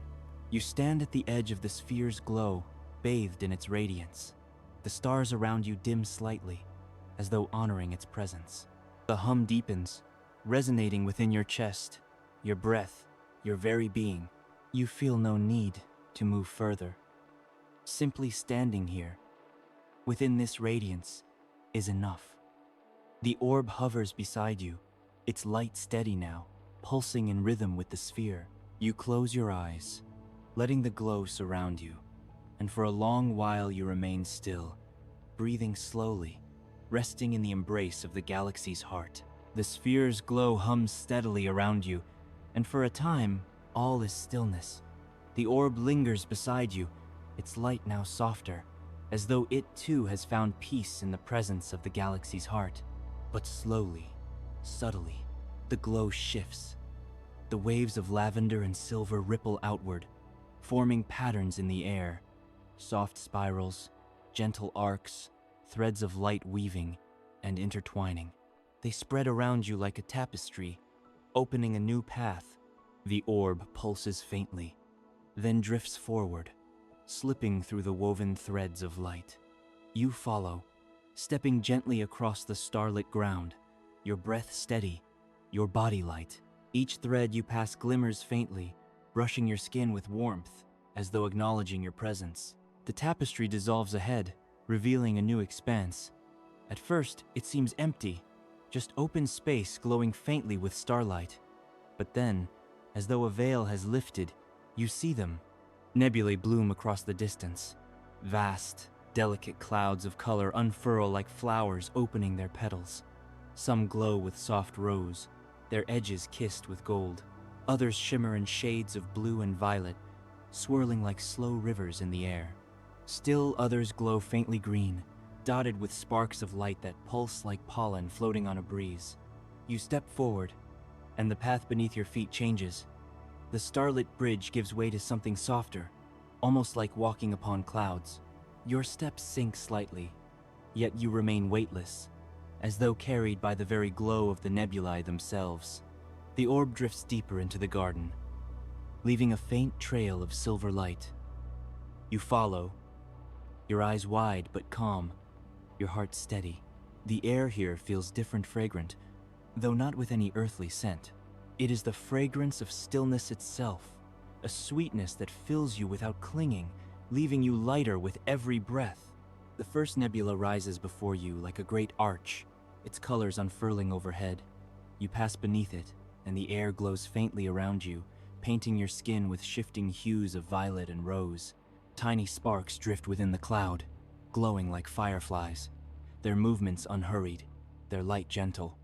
You stand at the edge of the sphere's glow, bathed in its radiance. The stars around you dim slightly, as though honoring its presence. The hum deepens, resonating within your chest, your breath, your very being. You feel no need to move further. Simply standing here, within this radiance, is enough. The orb hovers beside you, its light steady now, pulsing in rhythm with the sphere. You close your eyes, letting the glow surround you, and for a long while you remain still, breathing slowly, resting in the embrace of the galaxy's heart. The sphere's glow hums steadily around you, and for a time, all is stillness. The orb lingers beside you, its light now softer, as though it too has found peace in the presence of the galaxy's heart. But slowly, subtly, the glow shifts. The waves of lavender and silver ripple outward, forming patterns in the air, soft spirals, gentle arcs, threads of light weaving and intertwining. They spread around you like a tapestry, opening a new path. The orb pulses faintly, then drifts forward, slipping through the woven threads of light. You follow, stepping gently across the starlit ground, your breath steady, your body light. Each thread you pass glimmers faintly, brushing your skin with warmth, as though acknowledging your presence. The tapestry dissolves ahead, revealing a new expanse. At first, it seems empty, just open space glowing faintly with starlight. But then, as though a veil has lifted, you see them. Nebulae bloom across the distance. Vast, delicate clouds of color unfurl like flowers opening their petals. Some glow with soft rose, their edges kissed with gold. Others shimmer in shades of blue and violet, swirling like slow rivers in the air. Still others glow faintly green, dotted with sparks of light that pulse like pollen floating on a breeze. You step forward, and the path beneath your feet changes. The starlit bridge gives way to something softer, almost like walking upon clouds. Your steps sink slightly, yet you remain weightless, as though carried by the very glow of the nebulae themselves. The orb drifts deeper into the garden, leaving a faint trail of silver light. You follow, your eyes wide but calm, your heart steady. The air here feels different, fragrant, though not with any earthly scent. It is the fragrance of stillness itself, a sweetness that fills you without clinging, leaving you lighter with every breath. The first nebula rises before you like a great arch, its colors unfurling overhead. You pass beneath it, and the air glows faintly around you, painting your skin with shifting hues of violet and rose. Tiny sparks drift within the cloud, glowing like fireflies, their movements unhurried, their light gentle.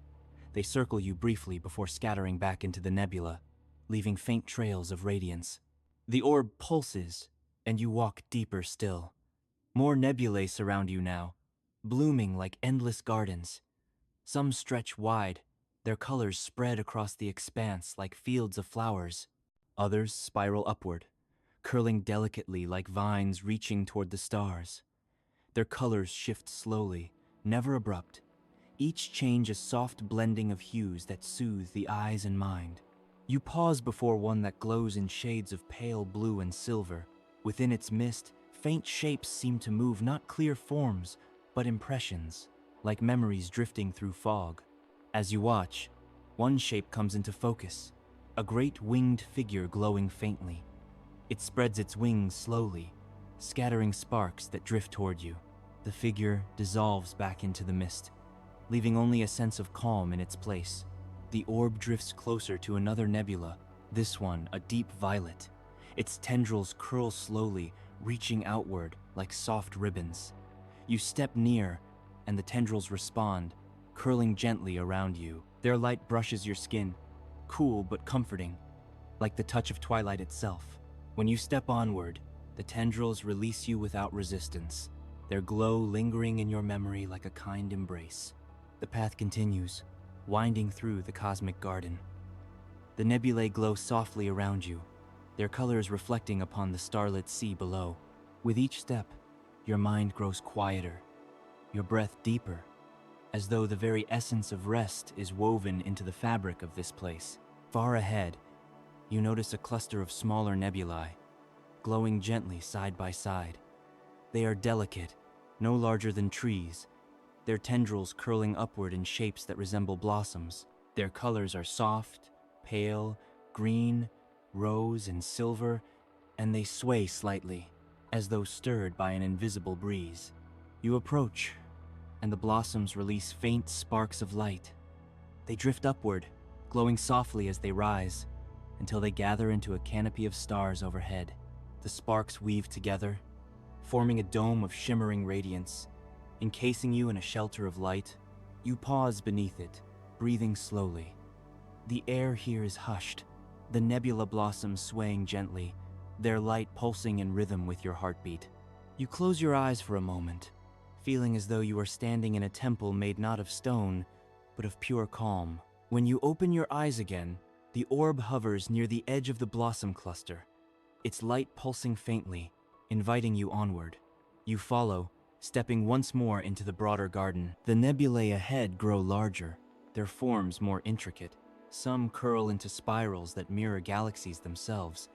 They circle you briefly before scattering back into the nebula, leaving faint trails of radiance. The orb pulses, and you walk deeper still. More nebulae surround you now, blooming like endless gardens. Some stretch wide, their colors spread across the expanse like fields of flowers. Others spiral upward, curling delicately like vines reaching toward the stars. Their colors shift slowly, never abrupt, each change a soft blending of hues that soothe the eyes and mind. You pause before one that glows in shades of pale blue and silver. Within its mist, faint shapes seem to move, not clear forms, but impressions, like memories drifting through fog. As you watch, one shape comes into focus, a great winged figure glowing faintly. It spreads its wings slowly, scattering sparks that drift toward you. The figure dissolves back into the mist, leaving only a sense of calm in its place. The orb drifts closer to another nebula, this one a deep violet. Its tendrils curl slowly, reaching outward like soft ribbons. You step near, and the tendrils respond, curling gently around you. Their light brushes your skin, cool but comforting, like the touch of twilight itself. When you step onward, the tendrils release you without resistance, their glow lingering in your memory like a kind embrace. The path continues, winding through the cosmic garden. The nebulae glow softly around you, their colors reflecting upon the starlit sea below. With each step, your mind grows quieter, your breath deeper, as though the very essence of rest is woven into the fabric of this place. Far ahead, you notice a cluster of smaller nebulae, glowing gently side by side. They are delicate, no larger than trees, their tendrils curling upward in shapes that resemble blossoms. Their colors are soft, pale, green, rose, and silver, and they sway slightly, as though stirred by an invisible breeze. You approach, and the blossoms release faint sparks of light. They drift upward, glowing softly as they rise, until they gather into a canopy of stars overhead. The sparks weave together, forming a dome of shimmering radiance, encasing you in a shelter of light. You pause beneath it, breathing slowly. The air here is hushed, the nebula blossoms swaying gently, their light pulsing in rhythm with your heartbeat. You close your eyes for a moment, feeling as though you are standing in a temple made not of stone, but of pure calm. When you open your eyes again, the orb hovers near the edge of the blossom cluster, its light pulsing faintly, inviting you onward. You follow, stepping once more into the broader garden. The nebulae ahead grow larger, their forms more intricate. Some curl into spirals that mirror galaxies themselves.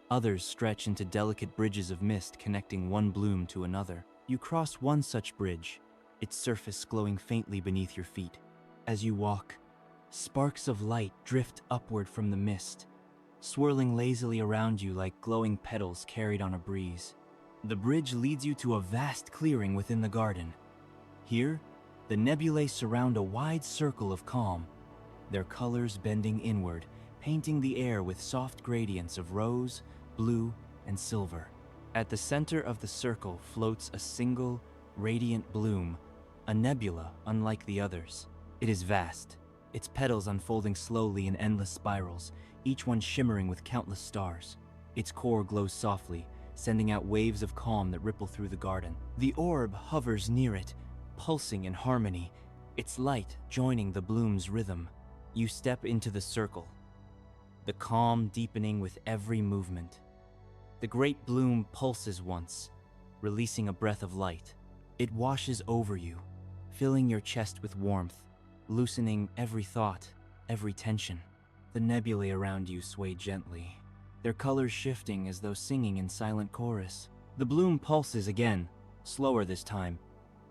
Others stretch into delicate bridges of mist connecting one bloom to another. You cross one such bridge, its surface glowing faintly beneath your feet. As you walk, sparks of light drift upward from the mist, swirling lazily around you like glowing petals carried on a breeze. The bridge leads you to a vast clearing within the garden. Here, the nebulae surround a wide circle of calm, their colors bending inward, painting the air with soft gradients of rose, blue, and silver. At the center of the circle floats a single, radiant bloom, a nebula unlike the others. It is vast, its petals unfolding slowly in endless spirals, each one shimmering with countless stars. Its core glows softly, sending out waves of calm that ripple through the garden. The orb hovers near it, pulsing in harmony, its light joining the bloom's rhythm. You step into the circle, the calm deepening with every movement. The great bloom pulses once, releasing a breath of light. It washes over you, filling your chest with warmth, loosening every thought, every tension. The nebulae around you sway gently, their colors shifting as though singing in silent chorus. The bloom pulses again, slower this time,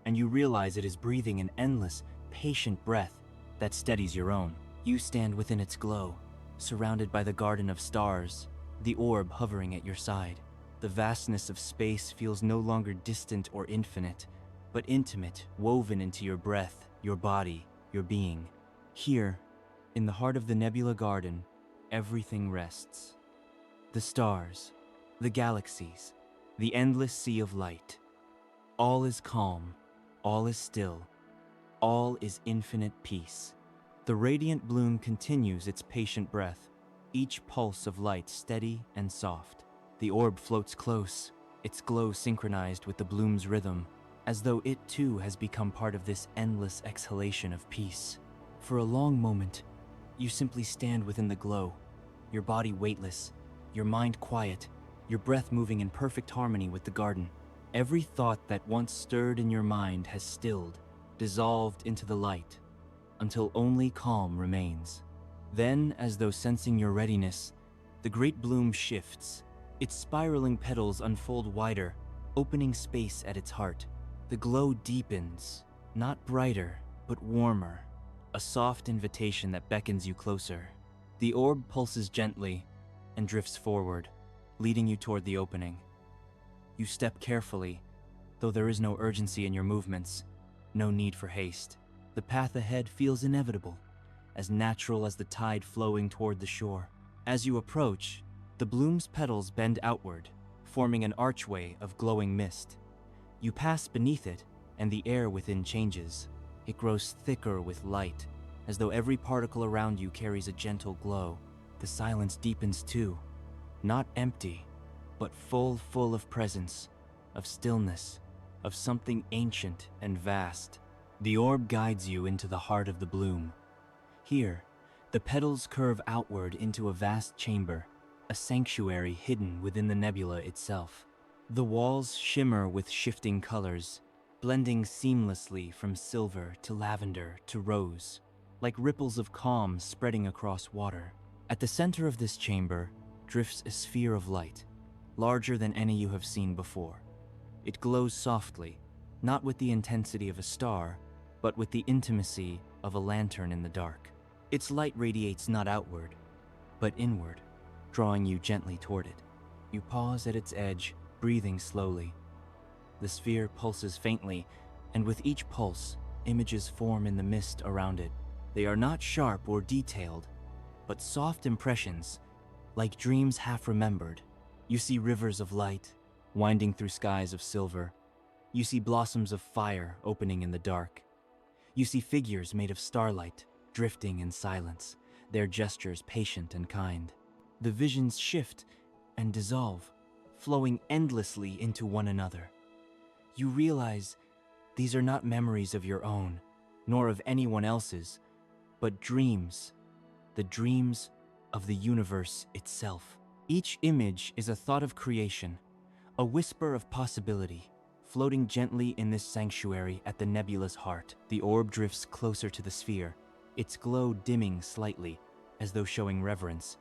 and you realize it is breathing an endless, patient breath that steadies your own. You stand within its glow, surrounded by the garden of stars, the orb hovering at your side. The vastness of space feels no longer distant or infinite, but intimate, woven into your breath, your body, your being. Here, in the heart of the nebula garden, everything rests. The stars, the galaxies, the endless sea of light. All is calm, all is still, all is infinite peace. The radiant bloom continues its patient breath, each pulse of light steady and soft. The orb floats close, its glow synchronized with the bloom's rhythm, as though it too has become part of this endless exhalation of peace. For a long moment, you simply stand within the glow, your body weightless, your mind quiet, your breath moving in perfect harmony with the garden. Every thought that once stirred in your mind has stilled, dissolved into the light, until only calm remains. Then, as though sensing your readiness, the great bloom shifts. Its spiraling petals unfold wider, opening space at its heart. The glow deepens, not brighter, but warmer, a soft invitation that beckons you closer. The orb pulses gently and drifts forward, leading you toward the opening. You step carefully, though there is no urgency in your movements, no need for haste. The path ahead feels inevitable, as natural as the tide flowing toward the shore. As you approach, the bloom's petals bend outward, forming an archway of glowing mist. You pass beneath it, and the air within changes. It grows thicker with light, as though every particle around you carries a gentle glow. The silence deepens too, not empty, but full of presence, of stillness, of something ancient and vast. The orb guides you into the heart of the bloom. Here, the petals curve outward into a vast chamber, a sanctuary hidden within the nebula itself. The walls shimmer with shifting colors, blending seamlessly from silver to lavender to rose, like ripples of calm spreading across water. At the center of this chamber drifts a sphere of light, larger than any you have seen before. It glows softly, not with the intensity of a star, but with the intimacy of a lantern in the dark. Its light radiates not outward, but inward, drawing you gently toward it. You pause at its edge, breathing slowly. The sphere pulses faintly, and with each pulse, images form in the mist around it. They are not sharp or detailed, but soft impressions, like dreams half remembered. You see rivers of light, winding through skies of silver. You see blossoms of fire opening in the dark. You see figures made of starlight, drifting in silence, their gestures patient and kind. The visions shift and dissolve, flowing endlessly into one another. You realize these are not memories of your own, nor of anyone else's, but dreams, the dreams of the universe itself. Each image is a thought of creation, a whisper of possibility, floating gently in this sanctuary at the nebula's heart. The orb drifts closer to the sphere, its glow dimming slightly, as though showing reverence.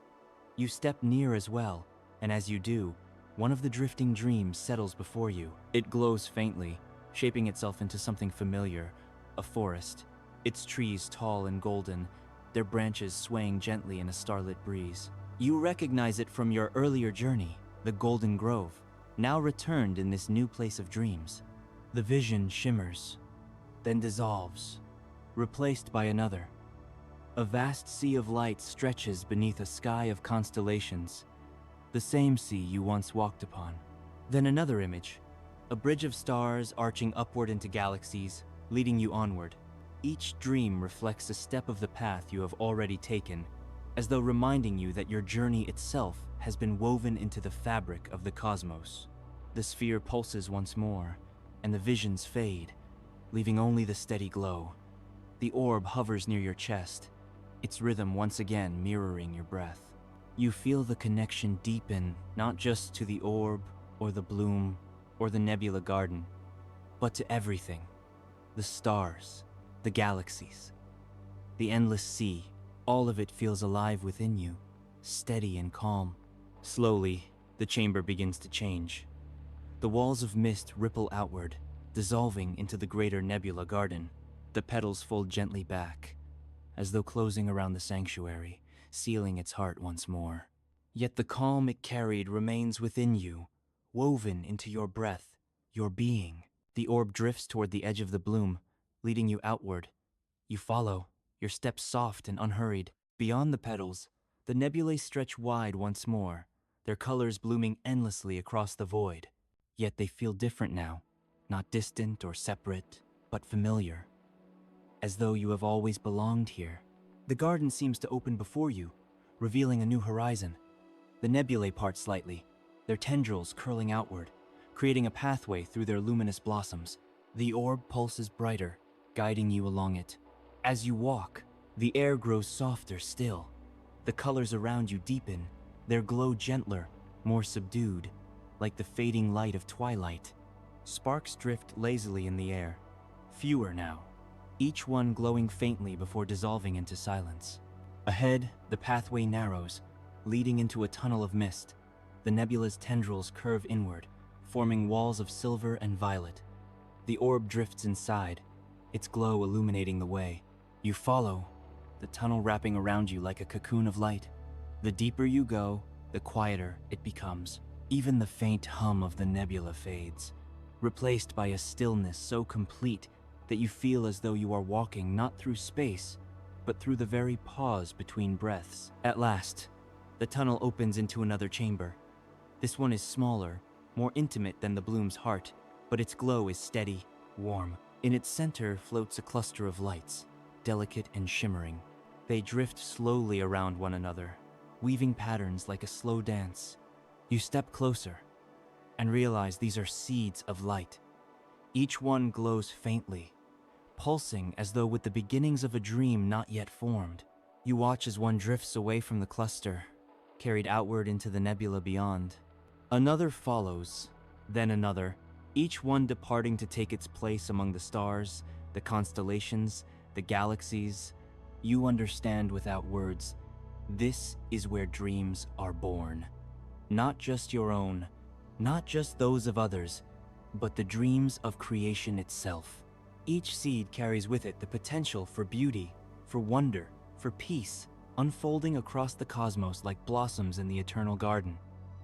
You step near as well, and as you do, one of the drifting dreams settles before you. It glows faintly, shaping itself into something familiar, a forest, its trees tall and golden, their branches swaying gently in a starlit breeze. You recognize it from your earlier journey, the Golden Grove, now returned in this new place of dreams. The vision shimmers, then dissolves, replaced by another. A vast sea of light stretches beneath a sky of constellations, the same sea you once walked upon. Then another image, a bridge of stars arching upward into galaxies, leading you onward. Each dream reflects a step of the path you have already taken, as though reminding you that your journey itself has been woven into the fabric of the cosmos. The sphere pulses once more, and the visions fade, leaving only the steady glow. The orb hovers near your chest, its rhythm once again mirroring your breath. You feel the connection deepen, not just to the orb, or the bloom, or the nebula garden, but to everything. The stars, the galaxies, the endless sea, all of it feels alive within you, steady and calm. Slowly, the chamber begins to change. The walls of mist ripple outward, dissolving into the greater nebula garden. The petals fold gently back, as though closing around the sanctuary, sealing its heart once more. Yet the calm it carried remains within you, woven into your breath, your being. The orb drifts toward the edge of the bloom, leading you outward. You follow, your steps soft and unhurried. Beyond the petals, the nebulae stretch wide once more, their colors blooming endlessly across the void. Yet they feel different now, not distant or separate, but familiar, as though you have always belonged here. The garden seems to open before you, revealing a new horizon. The nebulae part slightly, their tendrils curling outward, creating a pathway through their luminous blossoms. The orb pulses brighter, guiding you along it. As you walk, the air grows softer still. The colors around you deepen, their glow gentler, more subdued, like the fading light of twilight. Sparks drift lazily in the air, fewer now, each one glowing faintly before dissolving into silence. Ahead, the pathway narrows, leading into a tunnel of mist. The nebula's tendrils curve inward, forming walls of silver and violet. The orb drifts inside, its glow illuminating the way. You follow, the tunnel wrapping around you like a cocoon of light. The deeper you go, the quieter it becomes. Even the faint hum of the nebula fades, replaced by a stillness so complete that you feel as though you are walking not through space, but through the very pause between breaths. At last, the tunnel opens into another chamber. This one is smaller, more intimate than the bloom's heart, but its glow is steady, warm. In its center floats a cluster of lights, delicate and shimmering. They drift slowly around one another, weaving patterns like a slow dance. You step closer and realize these are seeds of light. Each one glows faintly, pulsing as though with the beginnings of a dream not yet formed. You watch as one drifts away from the cluster, carried outward into the nebula beyond. Another follows, then another, each one departing to take its place among the stars, the constellations, the galaxies. You understand without words, this is where dreams are born. Not just your own, not just those of others, but the dreams of creation itself. Each seed carries with it the potential for beauty, for wonder, for peace, unfolding across the cosmos like blossoms in the eternal garden.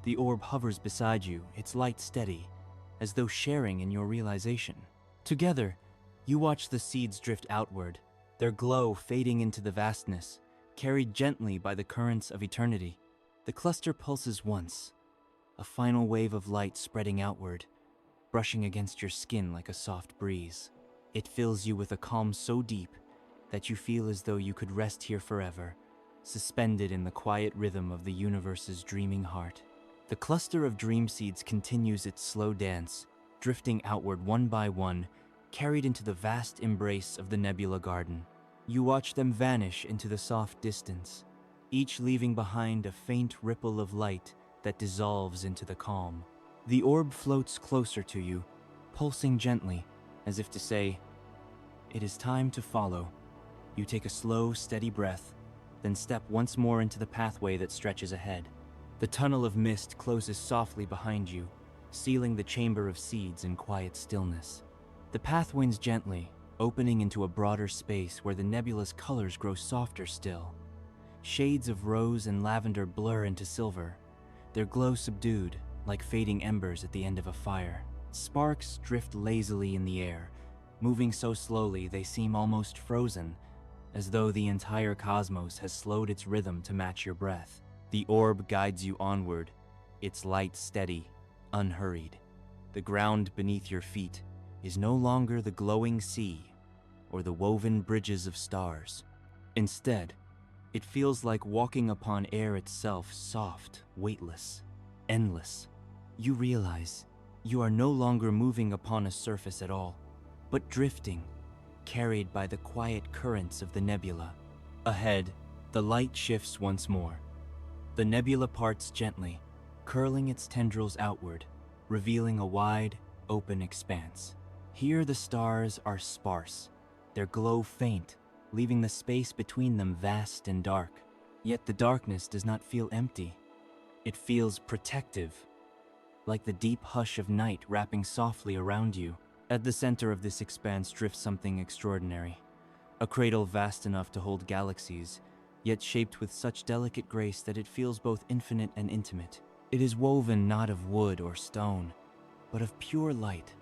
The orb hovers beside you, its light steady, as though sharing in your realization. Together, you watch the seeds drift outward, their glow fading into the vastness, carried gently by the currents of eternity. The cluster pulses once, a final wave of light spreading outward, brushing against your skin like a soft breeze. It fills you with a calm so deep that you feel as though you could rest here forever, suspended in the quiet rhythm of the universe's dreaming heart. The cluster of dream seeds continues its slow dance, drifting outward one by one, carried into the vast embrace of the nebula garden. You watch them vanish into the soft distance, each leaving behind a faint ripple of light that dissolves into the calm. The orb floats closer to you, pulsing gently, as if to say, "It is time to follow." You take a slow, steady breath, then step once more into the pathway that stretches ahead. The tunnel of mist closes softly behind you, sealing the chamber of seeds in quiet stillness. The path winds gently, opening into a broader space where the nebula's colors grow softer still. Shades of rose and lavender blur into silver, their glow subdued, like fading embers at the end of a fire. Sparks drift lazily in the air, moving so slowly they seem almost frozen, as though the entire cosmos has slowed its rhythm to match your breath. The orb guides you onward, its light steady, unhurried. The ground beneath your feet is no longer the glowing sea or the woven bridges of stars. Instead, it feels like walking upon air itself, soft, weightless, endless. You realize you are no longer moving upon a surface at all, but drifting, carried by the quiet currents of the nebula. Ahead, the light shifts once more. The nebula parts gently, curling its tendrils outward, revealing a wide, open expanse. Here the stars are sparse, their glow faint, leaving the space between them vast and dark. Yet the darkness does not feel empty. It feels protective, like the deep hush of night wrapping softly around you. At the center of this expanse drifts something extraordinary. A cradle vast enough to hold galaxies, yet shaped with such delicate grace that it feels both infinite and intimate. It is woven not of wood or stone, but of pure light.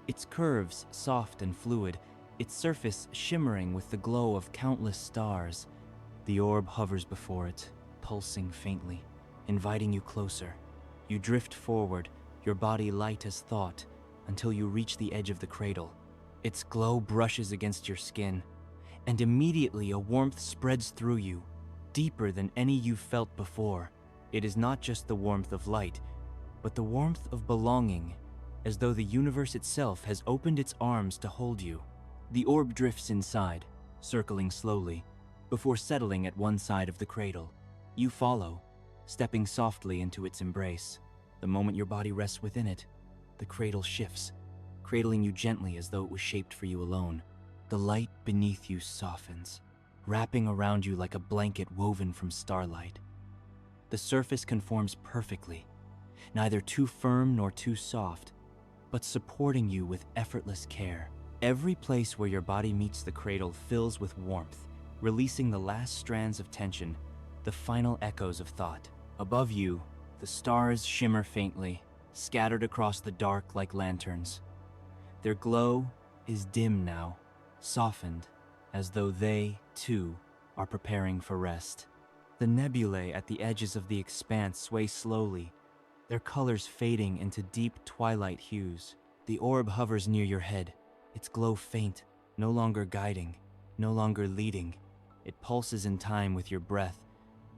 Its curves soft and fluid, its surface shimmering with the glow of countless stars. The orb hovers before it, pulsing faintly, inviting you closer. You drift forward, your body light as thought, until you reach the edge of the cradle. Its glow brushes against your skin, and immediately a warmth spreads through you, deeper than any you've felt before. It is not just the warmth of light, but the warmth of belonging, as though the universe itself has opened its arms to hold you. The orb drifts inside, circling slowly, before settling at one side of the cradle. You follow, stepping softly into its embrace. The moment your body rests within it, the cradle shifts, cradling you gently as though it was shaped for you alone. The light beneath you softens, wrapping around you like a blanket woven from starlight. The surface conforms perfectly, neither too firm nor too soft, but supporting you with effortless care. Every place where your body meets the cradle fills with warmth, releasing the last strands of tension, the final echoes of thought. Above you, the stars shimmer faintly, scattered across the dark like lanterns. Their glow is dim now, softened, as though they, too, are preparing for rest. The nebulae at the edges of the expanse sway slowly, their colors fading into deep twilight hues. The orb hovers near your head, its glow faint, no longer guiding, no longer leading. It pulses in time with your breath,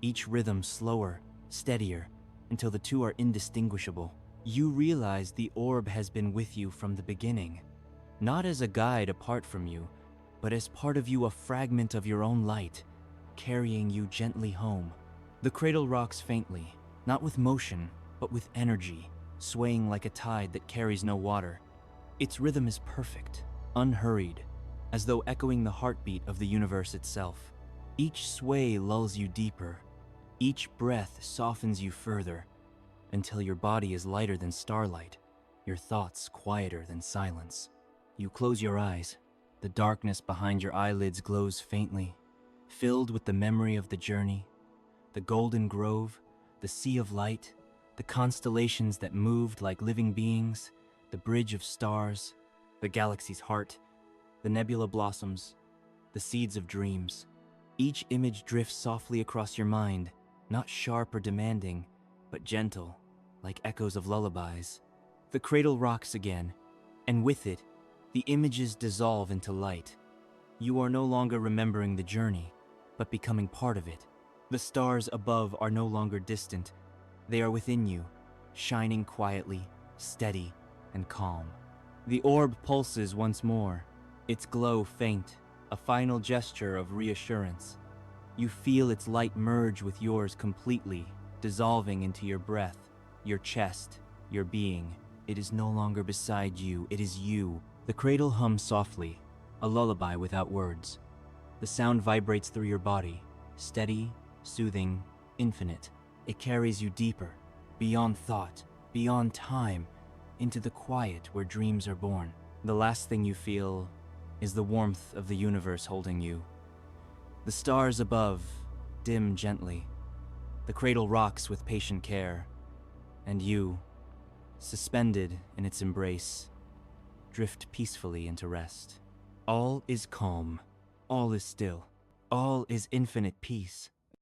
each rhythm slower, steadier, until the two are indistinguishable. You realize the orb has been with you from the beginning, not as a guide apart from you, but as part of you, a fragment of your own light, carrying you gently home. The cradle rocks faintly, not with motion, but with energy, swaying like a tide that carries no water. Its rhythm is perfect, unhurried, as though echoing the heartbeat of the universe itself. Each sway lulls you deeper, each breath softens you further, until your body is lighter than starlight, your thoughts quieter than silence. You close your eyes. The darkness behind your eyelids glows faintly, filled with the memory of the journey, the golden grove, the sea of light, the constellations that moved like living beings, the bridge of stars, the galaxy's heart, the nebula blossoms, the seeds of dreams. Each image drifts softly across your mind, not sharp or demanding, but gentle, like echoes of lullabies. The cradle rocks again, and with it, the images dissolve into light. You are no longer remembering the journey, but becoming part of it. The stars above are no longer distant. They are within you, shining quietly, steady, and calm. The orb pulses once more, its glow faint, a final gesture of reassurance. You feel its light merge with yours completely, dissolving into your breath. your chest, your being. It is no longer beside you, it is you. The cradle hums softly, a lullaby without words. The sound vibrates through your body, steady, soothing, infinite. It carries you deeper, beyond thought, beyond time, into the quiet where dreams are born. The last thing you feel is the warmth of the universe holding you. The stars above dim gently. The cradle rocks with patient care, and you, suspended in its embrace, drift peacefully into rest. All is calm, all is still, all is infinite peace.